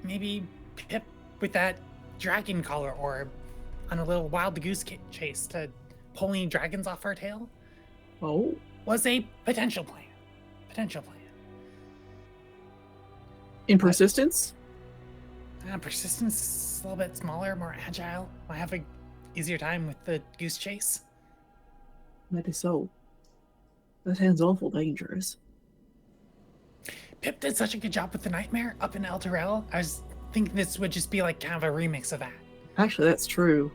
maybe Pip with that dragon collar orb on a little wild goose chase to pull any dragons off our tail. Oh. Was a potential plan. In Persistence? Persistence is a little bit smaller, more agile. I have a easier time with the goose chase. Maybe so. That sounds awful dangerous. Pip did such a good job with the nightmare up in El Terrell. I was thinking this would just be like kind of a remix of that. Actually, that's true.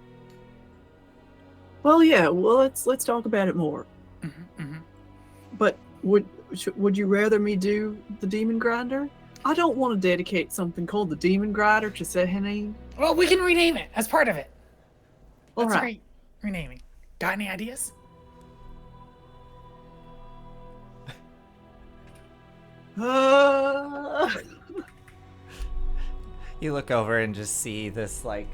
Well, yeah. Well, let's talk about it more. But would you rather me do the Demon Grinder? I don't want to dedicate something called the Demon Grinder to Sehanine. Well, we can rename it as part of it. That's right. Great. Renaming. Got any ideas? You look over and just see this like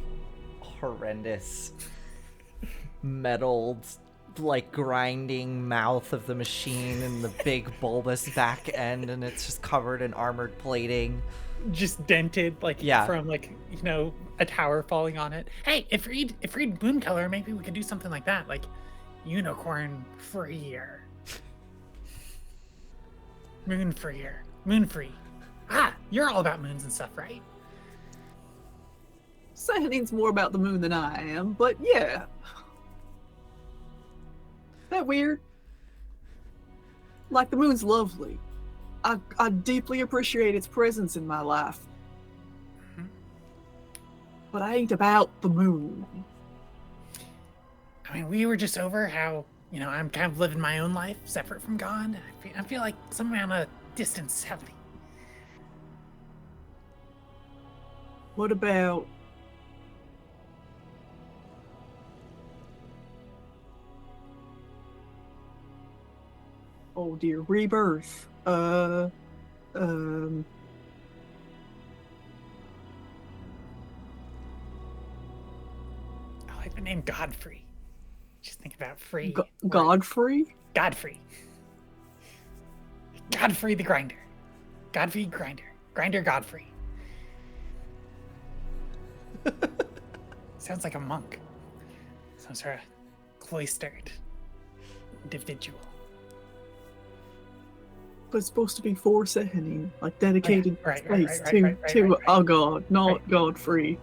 horrendous metalled like grinding mouth of the machine and the big bulbous back end, and it's just covered in armored plating, just dented from a tower falling on it. Hey, if read Moon Color, maybe we could do something like that, like unicorn freer. Moon freer. Moon free. You're all about moons and stuff, right? Sahanine's more about the moon than I am, but yeah. That weird? Like, the moon's lovely. I deeply appreciate its presence in my life. But I ain't about the moon. I mean, we were just over how, I'm kind of living my own life separate from Gond. I feel like some amount of distance is healthy. What about... Oh dear, Rebirth. I like the name Godfrey. Just think about free. Godfrey? Godfrey. Godfrey the Grinder. Godfrey Grinder. Grinder Godfrey. Sounds like a monk. Some sort of cloistered individual. But it's supposed to be for Sehanine, like dedicated space to right. a god, not Godfrey.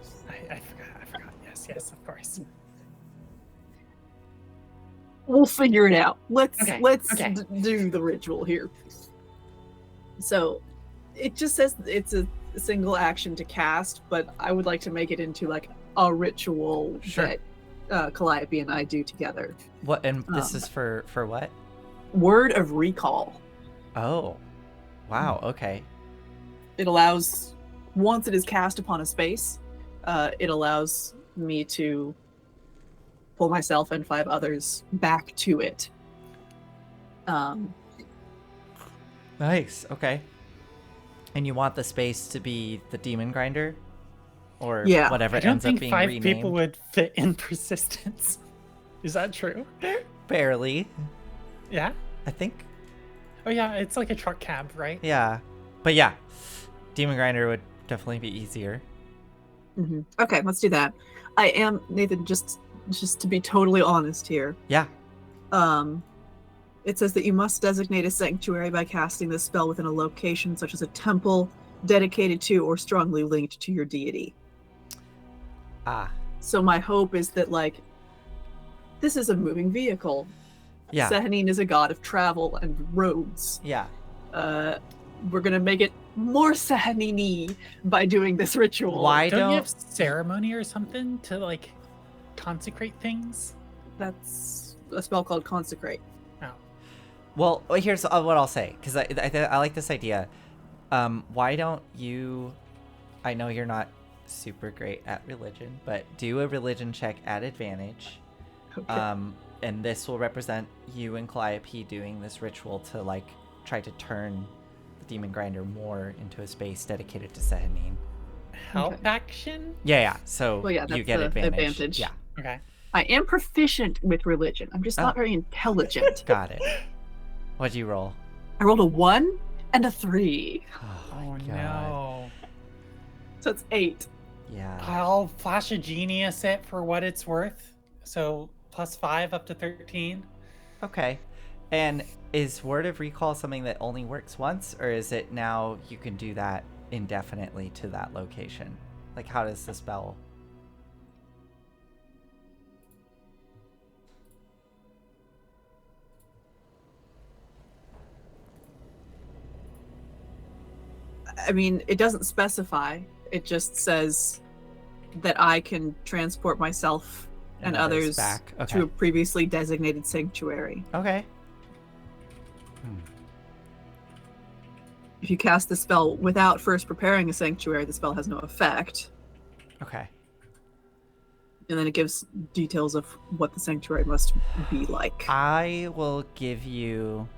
I forgot. Yes, of course. We'll figure it out. Let's Okay. do the ritual here. So, it just says it's a single action to cast, but I would like to make it into like a ritual Sure. that Calliope and I do together. What? And this is for what? Word of Recall. Oh, wow. Okay. It allows, once it is cast upon a space, it allows me to pull myself and 5 others back to it. Nice. Okay. And you want the space to be the demon grinder, or Yeah. whatever I it don't ends up think being 5 renamed. people would fit in persistence. Is that true? Barely. Yeah. I think. Oh yeah, it's like a truck cab, right? Yeah. But yeah, demon grinder would definitely be easier. Mm-hmm. Okay, let's do that. I am, Nathan, just to be totally honest here. Yeah. It says that you must designate a sanctuary by casting this spell within a location such as a temple dedicated to or strongly linked to your deity. Ah. So my hope is that, like, this is a moving vehicle. Yeah. Sehanine is a god of travel and roads. Yeah. We're gonna make it more Sehanine by doing this ritual. Why Don't you have don't? ceremony or something to like consecrate things? That's a spell called Consecrate. Oh. Well, here's what I'll say, because I like this idea. Why don't you? I know you're not super great at religion, but do a religion check at advantage. Okay. And this will represent you and Calliope doing this ritual to like try to turn the demon grinder more into a space dedicated to Sehanine. Help Okay. action? Yeah. So Well, yeah, you that's get the advantage. advantage. Yeah. Okay. I am proficient with religion. I'm just not Oh. very intelligent. Got it. What'd you roll? I rolled a 1 and a 3. my Oh God. no. So it's 8. Yeah. I'll flash a genius it for what it's worth. So +5 up to 13. Okay. And is Word of Recall something that only works once, or is it now you can do that indefinitely to that location? Like, how does the spell? I mean, it doesn't specify. It just says that I can transport myself and others back? Okay. to a previously designated sanctuary. Okay. If you cast the spell without first preparing a sanctuary, the spell has no effect. Okay. And then it gives details of what the sanctuary must be like. I will give you.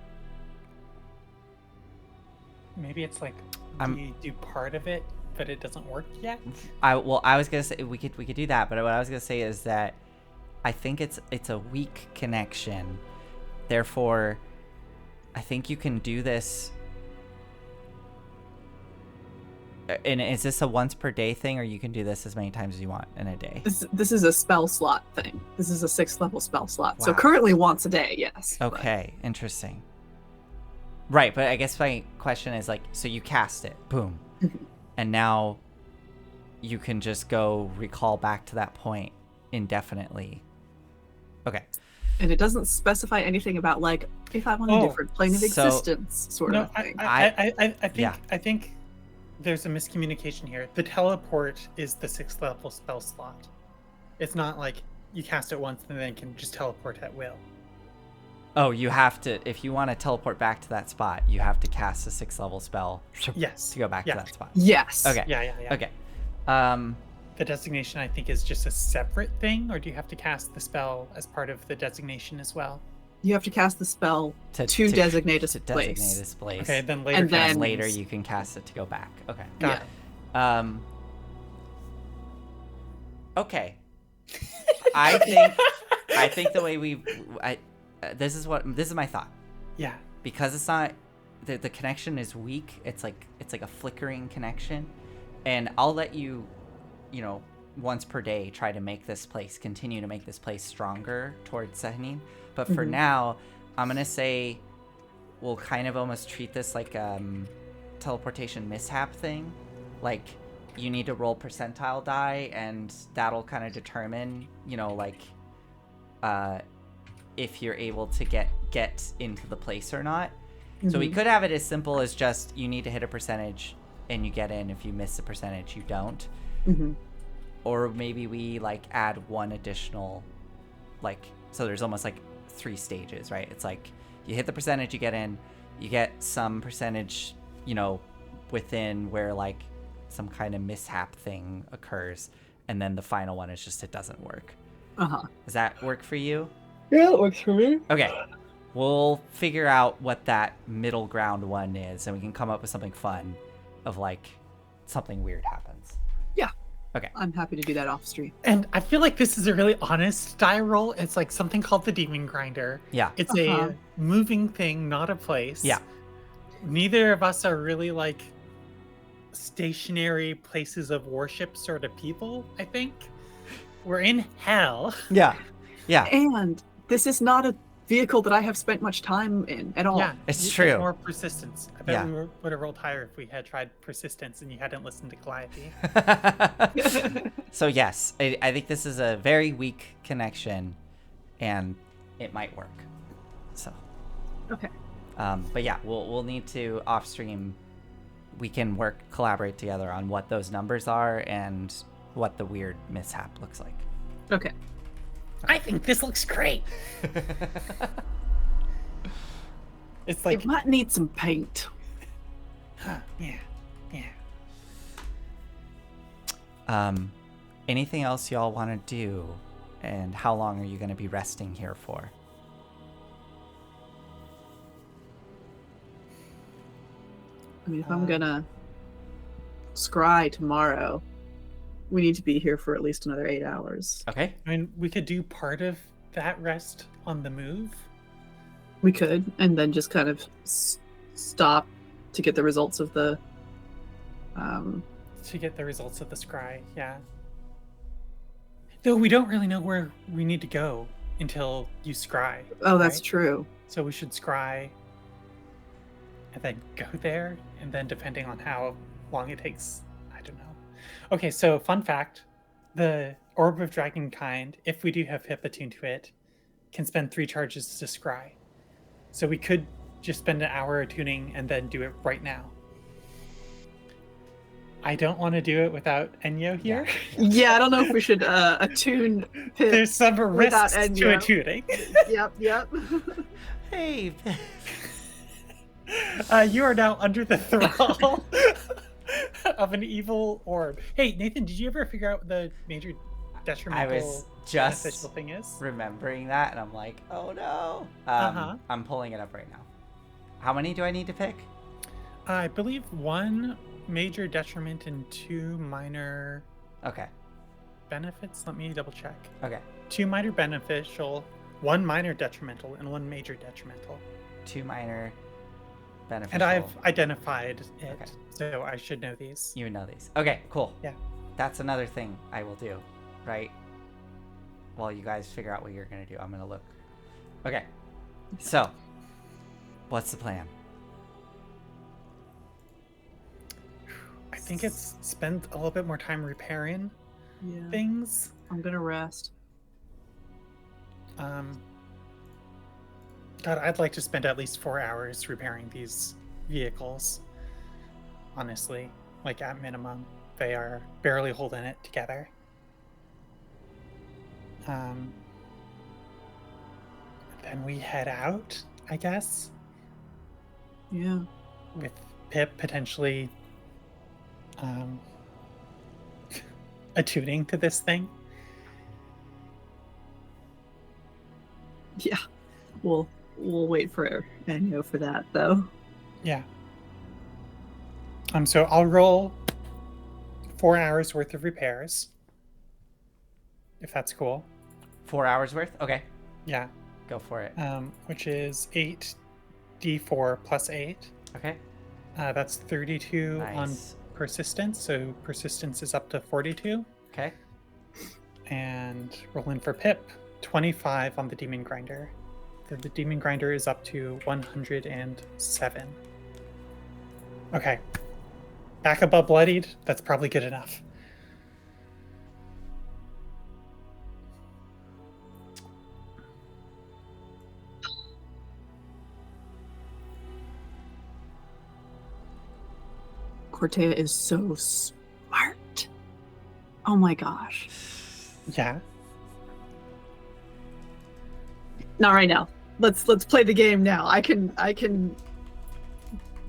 Maybe it's like I'm- you do part of it, but it doesn't work yet. I was gonna say we could do that, but what I was gonna say is that I think it's a weak connection. Therefore, I think you can do this. And is this a once per day thing, or you can do this as many times as you want in a day? This is a spell slot thing. This is a 6th level spell slot. So Wow. currently once a day, yes. but- Okay, interesting. Right, but I guess my question is like, so you cast it, boom, and now you can just go recall back to that point indefinitely. Okay. And it doesn't specify anything about, like, if I'm on a Oh, different plane of so- existence, sort No, of thing. I think Yeah. I think there's a miscommunication here. The teleport is the 6th level spell slot. It's not like you cast it once and then can just teleport at will. Oh, you have to, if you want to teleport back to that spot, you have to cast a 6th level spell Yes. to go back Yeah. to that spot. Yes. Okay. Yeah. Okay. The designation, I think, is just a separate thing, or do you have to cast the spell as part of the designation as well? You have to cast the spell to designate a place. Okay, then later. And cast then- later things. you can cast it to go back. Okay. Got Yeah. it. Okay. I think the way this is my thought. Yeah. Because it's not the connection is weak. It's like a flickering connection, and I'll let you, once per day try to continue to make this place stronger towards Sehanine. But for now, I'm gonna say we'll kind of almost treat this like teleportation mishap thing. Like, you need to roll percentile die, and that'll kind of determine, if you're able to get into the place or not. So we could have it as simple as just you need to hit a percentage and you get in. If you miss the percentage, you don't. Or maybe we like add one additional, like, so there's almost like 3 stages, right? It's like you hit the percentage, you get in, you get some percentage, you know, within where like some kind of mishap thing occurs, and then the final one is just it doesn't work. Does that work for you? Yeah, it works for me. Okay. We'll figure out what that middle ground one is, and we can come up with something fun of like something weird happens. Yeah. Okay. I'm happy to do that off stream. And I feel like this is a really honest die roll. It's like something called the Demon Grinder. Yeah. It's a moving thing, not a place. Yeah. Neither of us are really like stationary places of worship sort of people, I think. We're in hell. Yeah. Yeah. And this is not a vehicle that I have spent much time in at all. Yeah, It's you true. get more persistence. I bet Yeah. we would have rolled higher if we had tried persistence and you hadn't listened to Calliope. So yes, I think this is a very weak connection, and it might work. So. Okay. But yeah, we'll need to off stream. We can collaborate together on what those numbers are and what the weird mishap looks like. Okay. I think this looks great. It's like, It might need some paint. yeah. Anything else y'all want to do, and how long are you going to be resting here for? I mean, if I'm gonna scry tomorrow, we need to be here for at least another 8 hours. Okay. I mean, we could do part of that rest on the move. We could, and then just kind of stop to get the results of the. To get the results of the scry, yeah. Though we don't really know where we need to go until you scry. Oh, that's right? true. So we should scry and then go there, and then depending on how long it takes, I don't know. Okay, so fun fact, the Orb of Dragonkind, if we do have Pip attuned to it, can spend 3 charges to scry. So we could just spend an hour attuning and then do it right now. I don't want to do it without Enyo here. Yeah, I don't know if we should attune Pip. There's some without risks to Enyo. attuning. Yep. Hey. You are now under the thrall of an evil orb. Hey, Nathan, did you ever figure out what the major detrimental I was just beneficial thing is? remembering that, and I'm like, oh no. I'm pulling it up right now. How many do I need to pick? I believe 1 major detriment and 2 minor Okay. benefits. Let me double check. Okay. 2 minor beneficial, 1 minor detrimental, and 1 major detrimental. 2 minor beneficial. And I've identified it, Okay. so I should know these. You know these. Okay, cool. Yeah. That's another thing I will do, right? While you guys figure out what you're going to do, I'm going to look. Okay. So, what's the plan? I think it's spend a little bit more time repairing Yeah. things. I'm gonna rest. God, I'd like to spend at least 4 hours repairing these vehicles. Honestly, like at minimum, they are barely holding it together. Then we head out, I guess, Yeah. with Pip potentially attuning to this thing. Yeah. We'll wait for Enyo for that though. Yeah. So I'll roll 4 hours worth of repairs, if that's cool. 4 hours worth? Okay. Yeah. Go for it. Which is 8d4 plus 8. Okay. That's 32 on Nice. persistence, so persistence is up to 42. Okay. And rolling for Pip, 25 on the Demon Grinder. The Demon Grinder is up to 107. Okay. Back above bloodied, that's probably good enough. Cortea is so smart. Oh my gosh. Yeah. Not right now. Let's play the game now. I can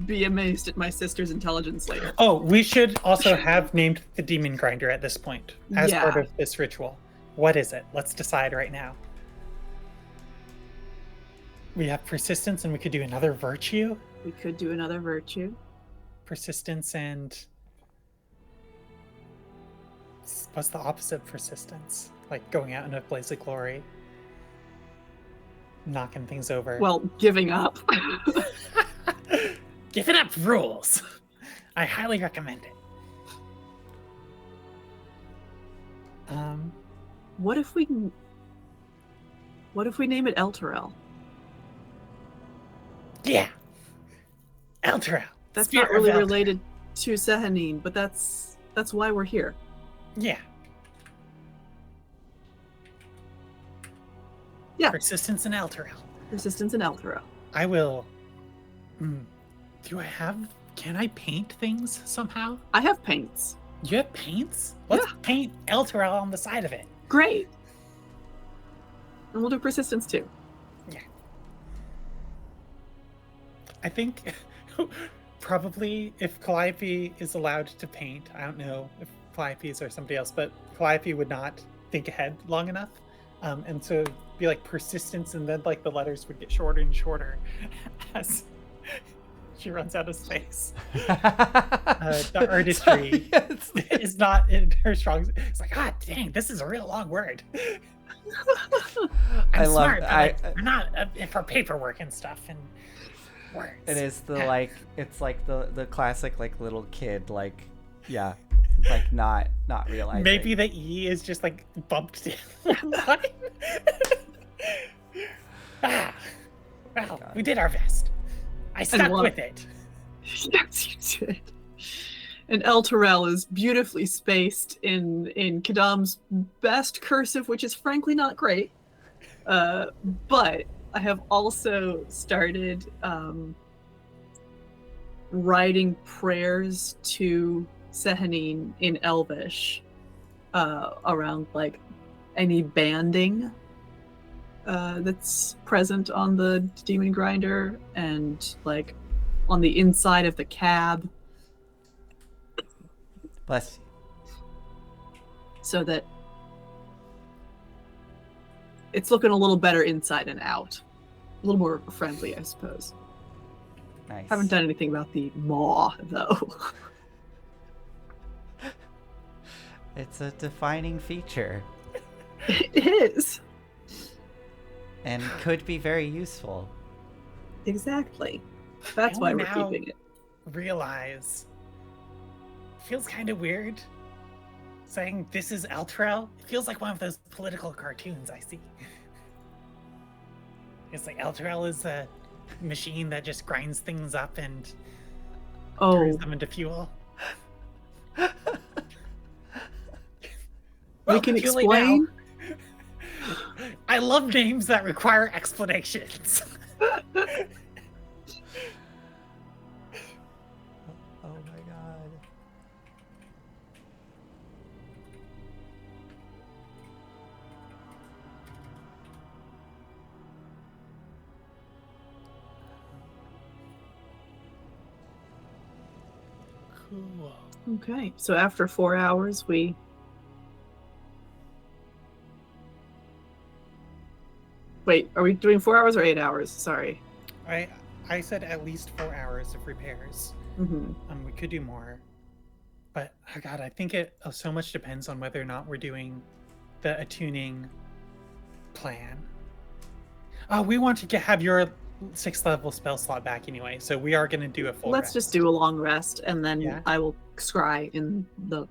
be amazed at my sister's intelligence later. Oh, we should also have named the demon grinder at this point as part Yeah. of this ritual. What is it? Let's decide right now. We have persistence, and we could do another virtue. We could do another virtue. Persistence and what's the opposite of persistence? Like going out in a blaze of glory, knocking things over. Well, giving up. Giving up rules. I highly recommend it. What if we name it Elturel? Yeah. Elturel. That's Spirit not really of Elturel. related to Sehanine, but that's why we're here. Yeah. Yeah. Persistence and Elturel. Resistance and Elturel. I will. Can I paint things somehow? I have paints. You have paints? Let's paint Elturel on the side of it. Great. And we'll do persistence too. Yeah. I think probably if Calliope is allowed to paint, I don't know if Calliope is or somebody else, but Calliope would not think ahead long enough. And so it'd be like persistence, and then like the letters would get shorter and shorter as she runs out of space. The artistry is not in her strong. It's like, ah, dang, this is a real long word. I'm smart, but I'm not for paperwork and stuff and words. It is it's like the classic like little kid like not realizing. Maybe the E is just like bumped in one line. Well, we did our best. I stuck with it. Yes, you did. And Elturel is beautifully spaced in Kadam's best cursive, which is frankly not great. But I have also started writing prayers to Sehanine in Elvish around like any banding that's present on the demon grinder and like on the inside of the cab. Bless you. So that it's looking a little better inside and out. A little more friendly, I suppose. Nice. Haven't done anything about the maw, though. It's a defining feature. It is. And could be very useful. Exactly. That's why we're now keeping it. Realize feels kind of weird saying this is Elturel. It feels like one of those political cartoons I see. It's like Elturel is a machine that just grinds things up and turns them into fuel. We can explain. I love names that require explanations. Oh my god. Cool. Okay, so after 4 hours, we... Wait, are we doing 4 hours or 8 hours? Sorry. I said at least 4 hours of repairs. Mm-hmm. We could do more, but oh god, I think it so much depends on whether or not we're doing the attuning plan. We want to have your 6th level spell slot back anyway, so we are going to do a full Let's rest. just do a long rest, and then Yeah. I will scry in the...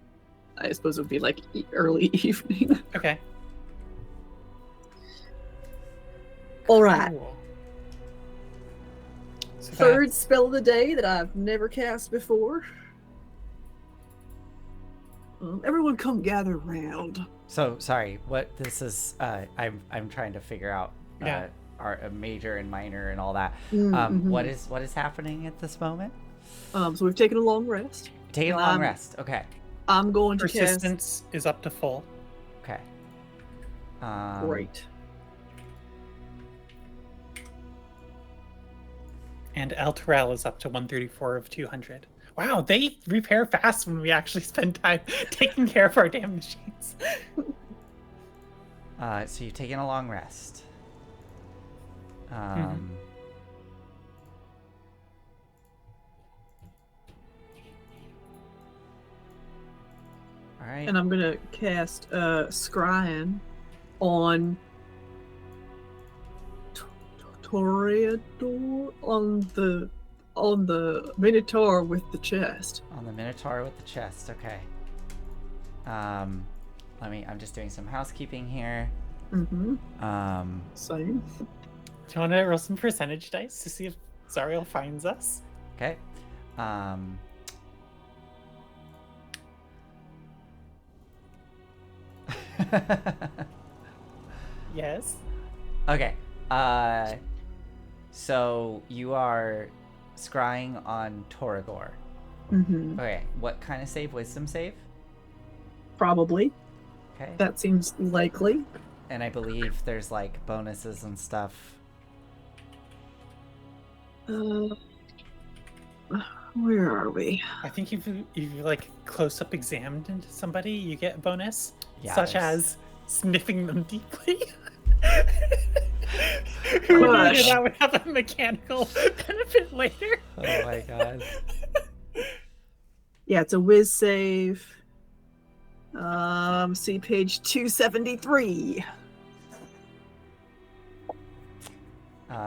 I suppose it would be like early evening. Okay. All right. Cool. So Third spell of the day that I've never cast before. Everyone come gather round. So sorry, what this is I'm trying to figure out Yeah. our major and minor and all that. Mm-hmm. What is happening at this moment? So we've taken a long rest. Taking a long rest. Okay. I'm going to cast. Persistence is up to full. Okay. Great. And El Terrell is up to 134 of 200. Wow, they repair fast when we actually spend time taking care of our damn machines. So you've taken a long rest. All right. And I'm gonna cast Scryan on Toreador on the Minotaur with the chest. On the Minotaur with the chest. Okay. I'm just doing some housekeeping here. Same. Do you want to roll some percentage dice to see if Zariel finds us? Okay. Yes. Okay. So you are scrying on Toragor. Okay. What kind of save? Wisdom save? Probably. Okay. That seems likely. And I believe there's like bonuses and stuff. Where are we? I think if you like close up examined somebody, you get a bonus, Yeah, such there's- as sniffing them deeply. Who knew Gosh. that would have a mechanical benefit later? Oh my god. Yeah, it's a whiz save. See page 273.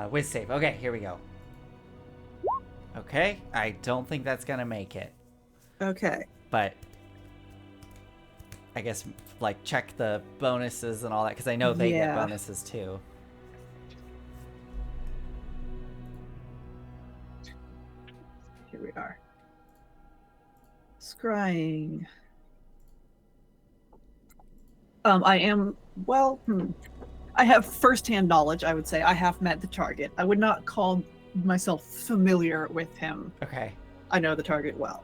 Whiz save. Okay, here we go. Okay, I don't think that's gonna make it, Okay. but I guess like check the bonuses and all that because I know they get Yeah. bonuses too. Here we are. Scrying. I am, well, I have firsthand knowledge, I would say. I have met the target. I would not call myself familiar with him. Okay. I know the target well.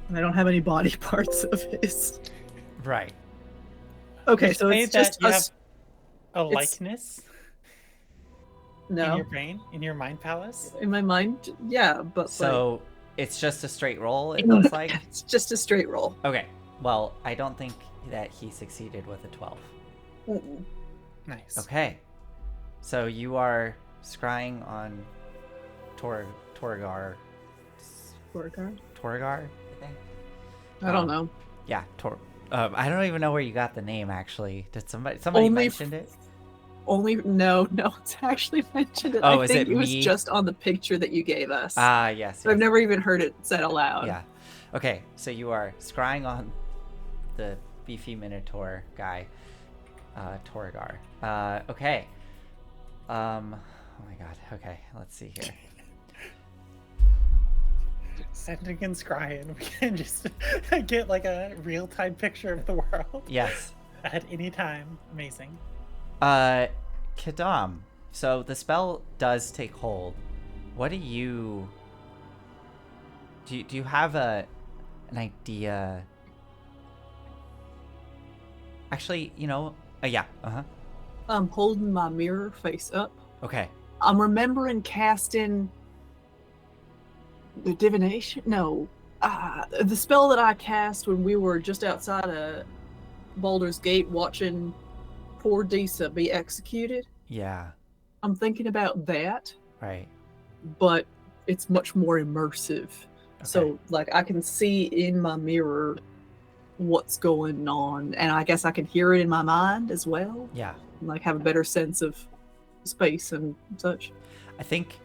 And I don't have any body parts of his. Right. Okay, so Say it's that just you us. have a it's- likeness in No, your brain, in your mind palace. in my mind, yeah, but So it's just a straight roll, it looks like. it's just a straight roll. Okay. Well, I don't think that he succeeded with a 12. Mm-mm. Nice. Okay. So you are scrying on Torgar. Scorecard? Torgar, I think? I don't know. Yeah, I don't even know where you got the name, actually. Did somebody Only mentioned it? Only no, it's actually mentioned it. Oh, I is think it it was me? just on the picture that you gave us. Ah, yes. So I've yes. never even heard it said aloud. Yeah. Okay, so you are scrying on the beefy Minotaur guy, Torgar. Okay. Oh my god. Okay, let's see here. Sending and scrying, we can just get like a real-time picture of the world Yes. at any time. Amazing. Kadam. So the spell does take hold. What do you have an idea? Actually, yeah. I'm holding my mirror face up. Okay. I'm remembering casting the divination. No, the spell that I cast when we were just outside of Baldur's Gate watching poor Disa be executed. Yeah. I'm thinking about that, Right. but it's much more immersive. So, like, I can see in my mirror what's going on, and I guess I can hear it in my mind as well. Yeah. And, like, have a better sense of space and such. I think,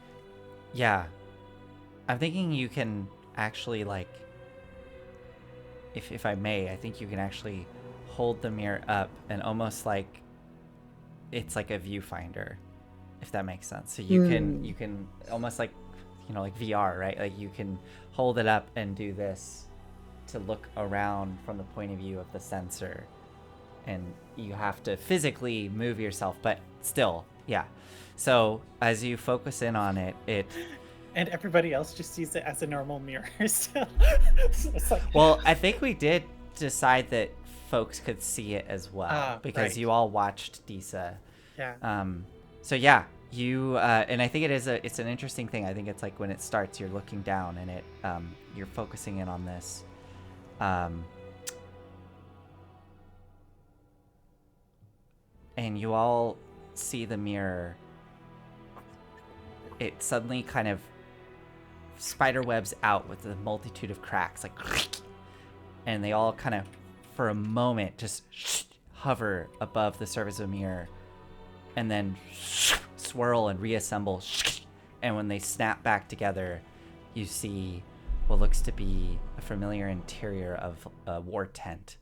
yeah. I'm thinking you can actually, like, if I may, I think you can actually hold the mirror up and almost like it's like a viewfinder, if that makes sense. So you can almost like, like VR, right? Like you can hold it up and do this to look around from the point of view of the sensor, and you have to physically move yourself, but still Yeah. So as you focus in on it, And everybody else just sees it as a normal mirror still. So it's like, well, I think we did decide that folks could see it as well because right. you all watched Disa. Yeah. So yeah, you and I think it's an interesting thing. I think it's like when it starts, you're looking down and you're focusing in on this. And you all see the mirror. It suddenly kind of spider webs out with a multitude of cracks, like, and they all kind of, for a moment, just hover above the surface of the mirror, and then swirl and reassemble. And when they snap back together, you see what looks to be a familiar interior of a war tent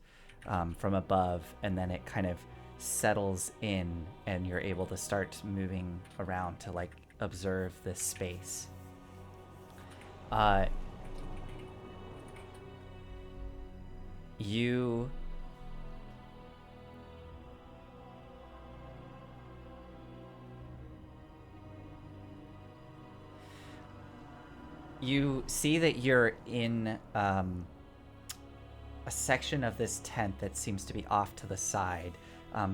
from above, and then it kind of settles in, and you're able to start moving around to like observe this space. You see that you're in a section of this tent that seems to be off to the side.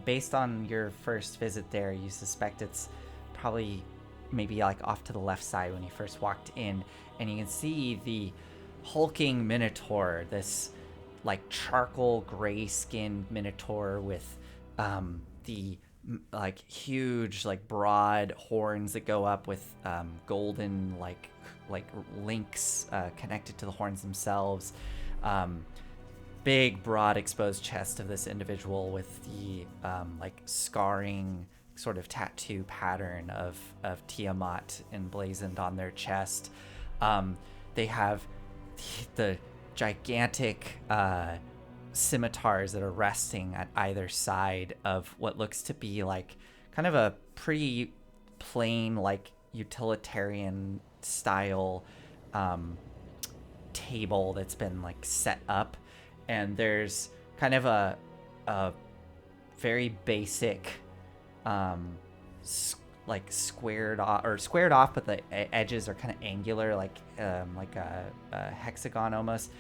Based on your first visit there, you suspect it's probably maybe like off to the left side when you first walked in, and you can see the hulking minotaur, this like charcoal gray skinned minotaur with the like huge like broad horns that go up with golden like links connected to the horns themselves. Big broad exposed chest of this individual with the like scarring sort of tattoo pattern of Tiamat emblazoned on their chest. They have the gigantic scimitars that are resting at either side of what looks to be like kind of a pretty plain like utilitarian style table that's been like set up, and there's kind of a very basic like squared off, but the edges are kind of angular, like a hexagon almost,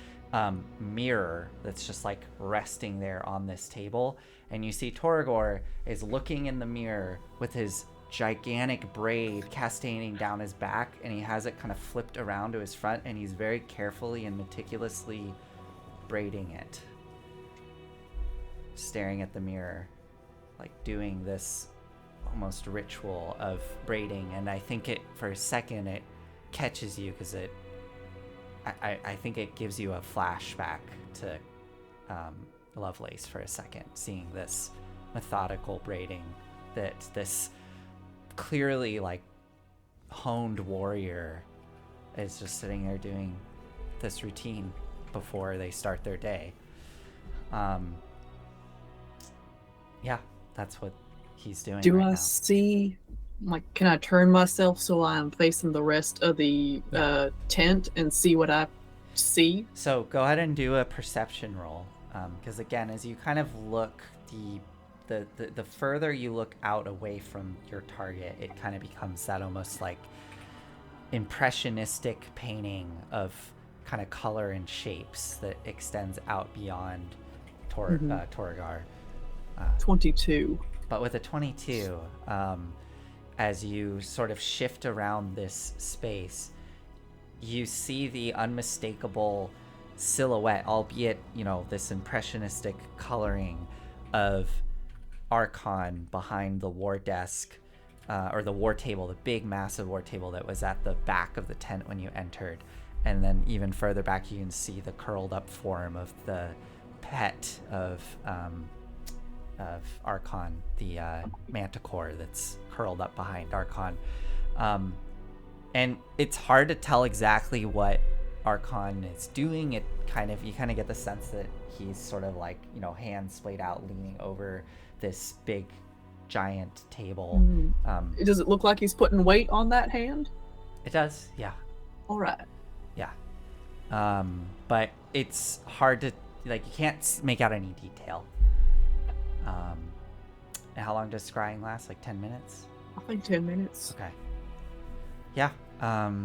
mirror that's just like resting there on this table. And you see Toragor is looking in the mirror with his gigantic braid castaning down his back, and he has it kind of flipped around to his front, and he's very carefully and meticulously braiding it, staring at the mirror, like doing this almost ritual of braiding. And I think it, for a second, it catches you because I think it gives you a flashback to Lovelace for a second, seeing this methodical braiding that this clearly like honed warrior is just sitting there doing this routine before they start their day. Yeah, that's what he's doing. Do right I now. see, like, can I turn myself so I'm facing the rest of the tent and see what I see? So go ahead and do a perception roll, because again, as you kind of look, the further you look out away from your target, it kind of becomes that almost like impressionistic painting of kind of color and shapes that extends out beyond Torgar. 22. But with a 22, as you sort of shift around this space, you see the unmistakable silhouette, albeit, this impressionistic coloring of Archon behind the war desk, or the war table, the big massive war table that was at the back of the tent when you entered. And then even further back, you can see the curled up form of the pet of Archon, the manticore that's curled up behind Archon. And it's hard to tell exactly what Archon is doing. You kind of get the sense that he's sort of like, hands splayed out, leaning over this big giant table. Does it look like he's putting weight on that hand? It does, yeah. All right. Yeah. But it's hard to, you can't make out any detail. And how long does scrying last? Like 10 minutes? I think 10 minutes. Okay. Yeah.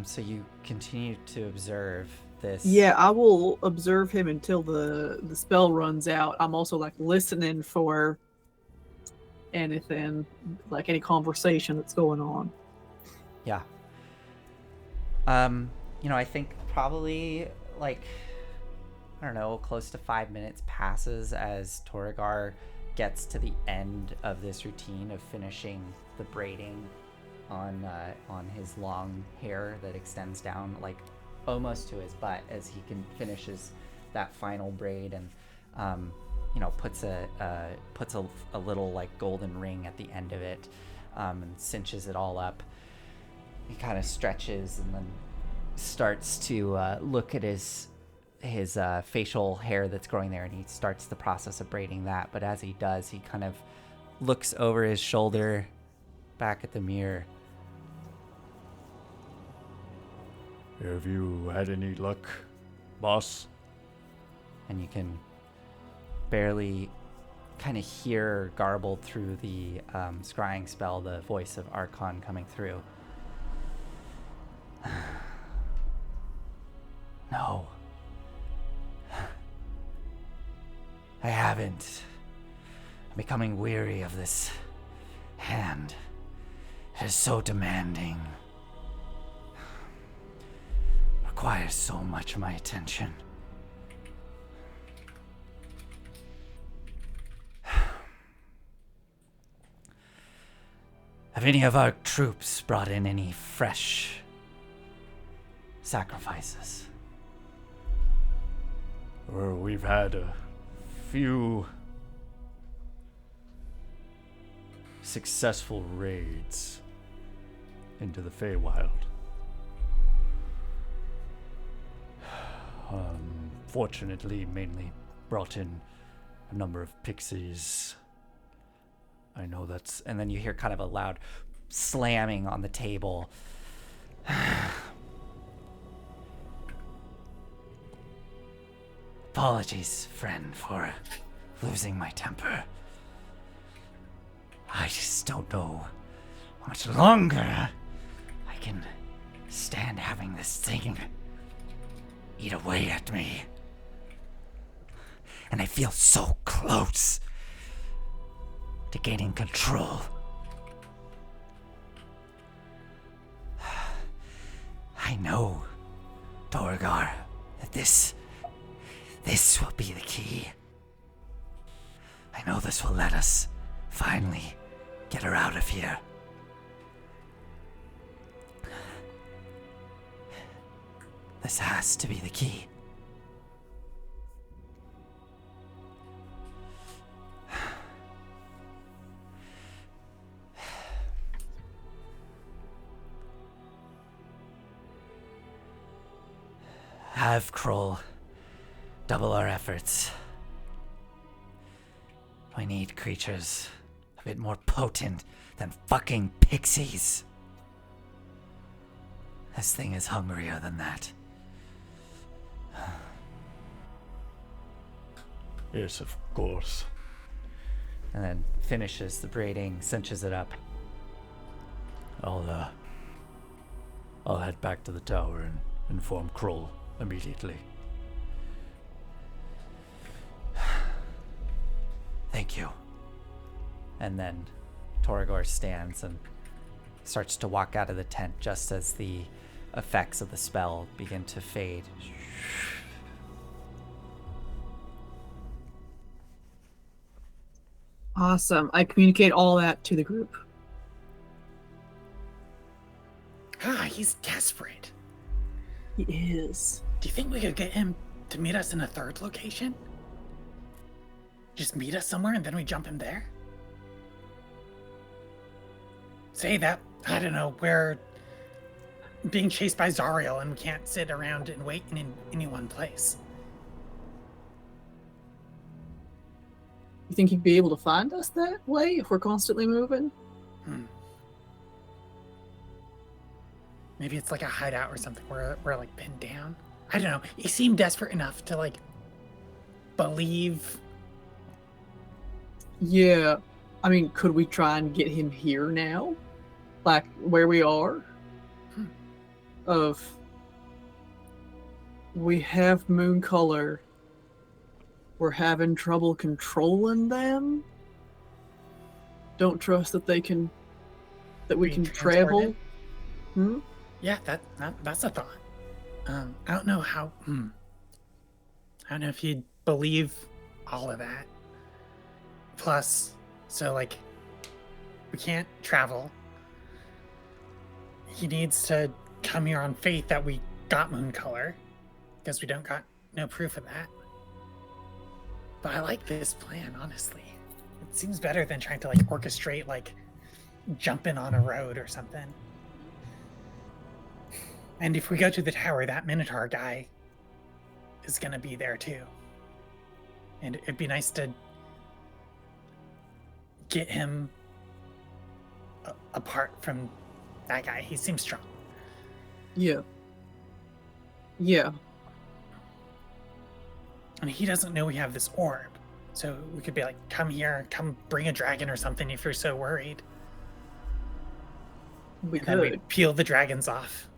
So you continue to observe this. Yeah, I will observe him until the spell runs out. I'm also like listening for anything, like any conversation that's going on. Yeah. I think probably like, I don't know, close to 5 minutes passes as Torrigar gets to the end of this routine of finishing the braiding on his long hair that extends down like almost to his butt, as he finishes that final braid and puts a little like golden ring at the end of it, and cinches it all up. He kind of stretches and then starts to look at his facial hair that's growing there, and he starts the process of braiding that. But as he does, he kind of looks over his shoulder back at the mirror. Have you had any luck, boss? And you can barely kind of hear, garbled through the scrying spell, the voice of Archon coming through. No. I haven't. I'm becoming weary of this hand. It is so demanding. Requires so much of my attention. Have any of our troops brought in any fresh sacrifices? Well, we've had a few successful raids into the Feywild. Fortunately, mainly brought in a number of pixies. I know that's... And then you hear kind of a loud slamming on the table. Apologies, friend, for losing my temper. I just don't know how much longer I can stand having this thing eat away at me. And I feel so close to gaining control. I know, Torrigar, that this will be the key. I know this will let us finally get her out of here. This has to be the key. Have Kroll double our efforts. We need creatures a bit more potent than fucking pixies. This thing is hungrier than that. Yes, of course. And then finishes the braiding, cinches it up. I'll head back to the tower and inform Kroll immediately. Thank you. And then Torrigar stands and starts to walk out of the tent just as the effects of the spell begin to fade. Awesome. I communicate all that to the group. He's desperate. He is. Do you think we could get him to meet us in a third location? Just meet us somewhere and then we jump him there? Say that, I don't know, we're being chased by Zariel and we can't sit around and wait in any one place. You think he'd be able to find us that way if we're constantly moving? Maybe it's like a hideout or something where we're like pinned down. I don't know. He seemed desperate enough to like believe. Yeah. I mean, could we try and get him here now? like where we are. Of we have moon color. We're having trouble controlling them. Don't trust that we can Be travel. transported? Yeah, that's a thought. I don't know how. I don't know if you'd believe all of that. Plus, so like, we can't travel. He needs to come here on faith that we got moon color, because we don't got no proof of that. But I like this plan, honestly. It seems better than trying to like orchestrate like jumping on a road or something. And if we go to the tower, that Minotaur guy is gonna be there too. And it'd be nice to get him apart from that guy. He seems strong. Yeah. Yeah. And he doesn't know we have this orb. So we could be like, come here, come bring a dragon or something if you're so worried. We And then we could. peel the dragons off,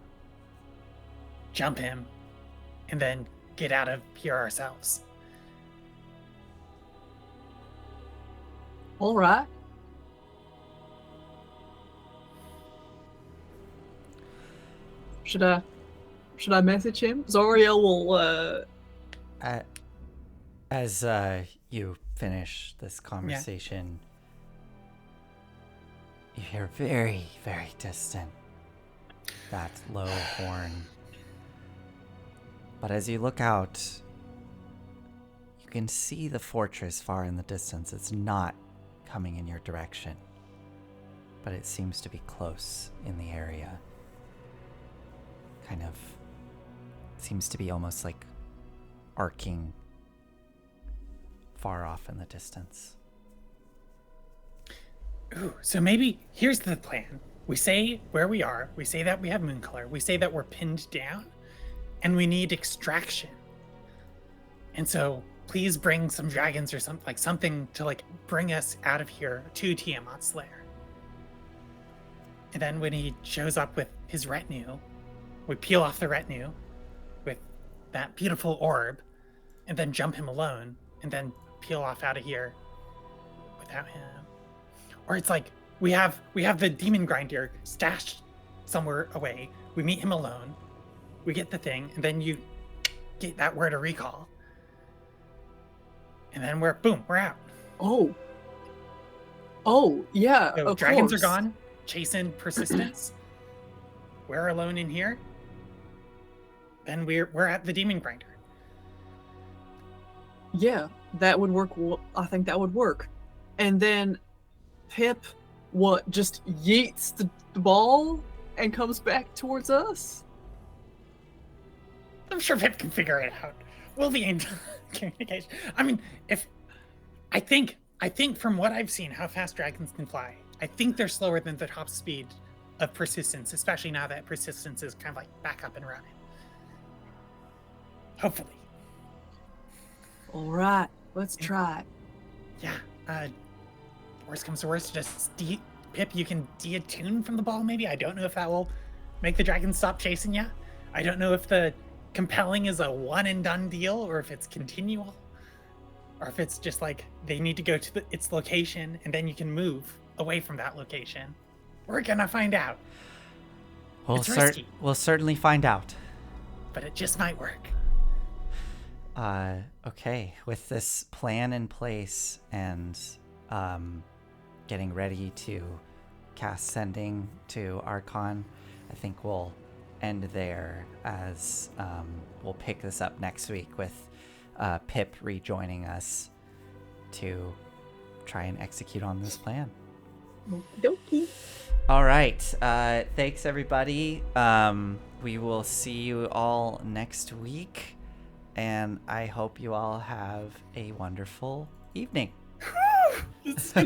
jump him, and then get out of here ourselves. All right. Should I message him? Zariel will As you finish this conversation, you hear very, very distant that low horn. But as you look out, you can see the fortress far in the distance. It's not coming in your direction, but it seems to be close in the area. Kind of seems to be almost like arcing far off in the distance. Ooh, so maybe here's the plan. We say where we are, we say that we have moon color, we say that we're pinned down, and we need extraction. And so please bring some dragons or something, like something to like bring us out of here to Tiamat's lair. And then when he shows up with his retinue, we peel off the retinue with that beautiful orb, and then jump him alone, and then peel off out of here without him. Or it's like we have the demon grinder stashed somewhere away. We meet him alone. We get the thing, and then you get that word of recall. And then we're out. Oh, yeah. So of dragons course. are gone, chasing persistence. We're alone in here. Then we're at the demon grinder. Yeah, that would work. I think that would work. And then Pip, just yeets the ball and comes back towards us? I'm sure Pip can figure it out. We'll be in communication. I mean, I think from what I've seen, how fast dragons can fly, I think they're slower than the top speed of persistence, especially now that persistence is kind of like back up and running. Hopefully. All right, let's try. Yeah. Worst comes to worst, just Pip, you can de-attune from the ball maybe? I don't know if that will make the dragon stop chasing you. I don't know if the compelling is a one and done deal or if it's continual. Or if it's just like they need to go to its location and then you can move away from that location. We're gonna find out. It's risky, We'll certainly find out. but it just might work. Okay, with this plan in place and getting ready to cast Sending to Archon, I think we'll end there as we'll pick this up next week with Pip rejoining us to try and execute on this plan. Okie All right. Thanks, everybody. We will see you all next week. And I hope you all have a wonderful evening. It's a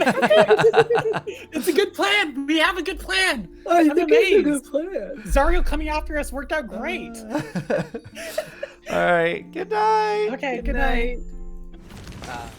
good plan. We have a good plan. I I'm think it's a good amazed. plan. Zariel coming after us worked out great. All right. Good night. Okay, good night. night.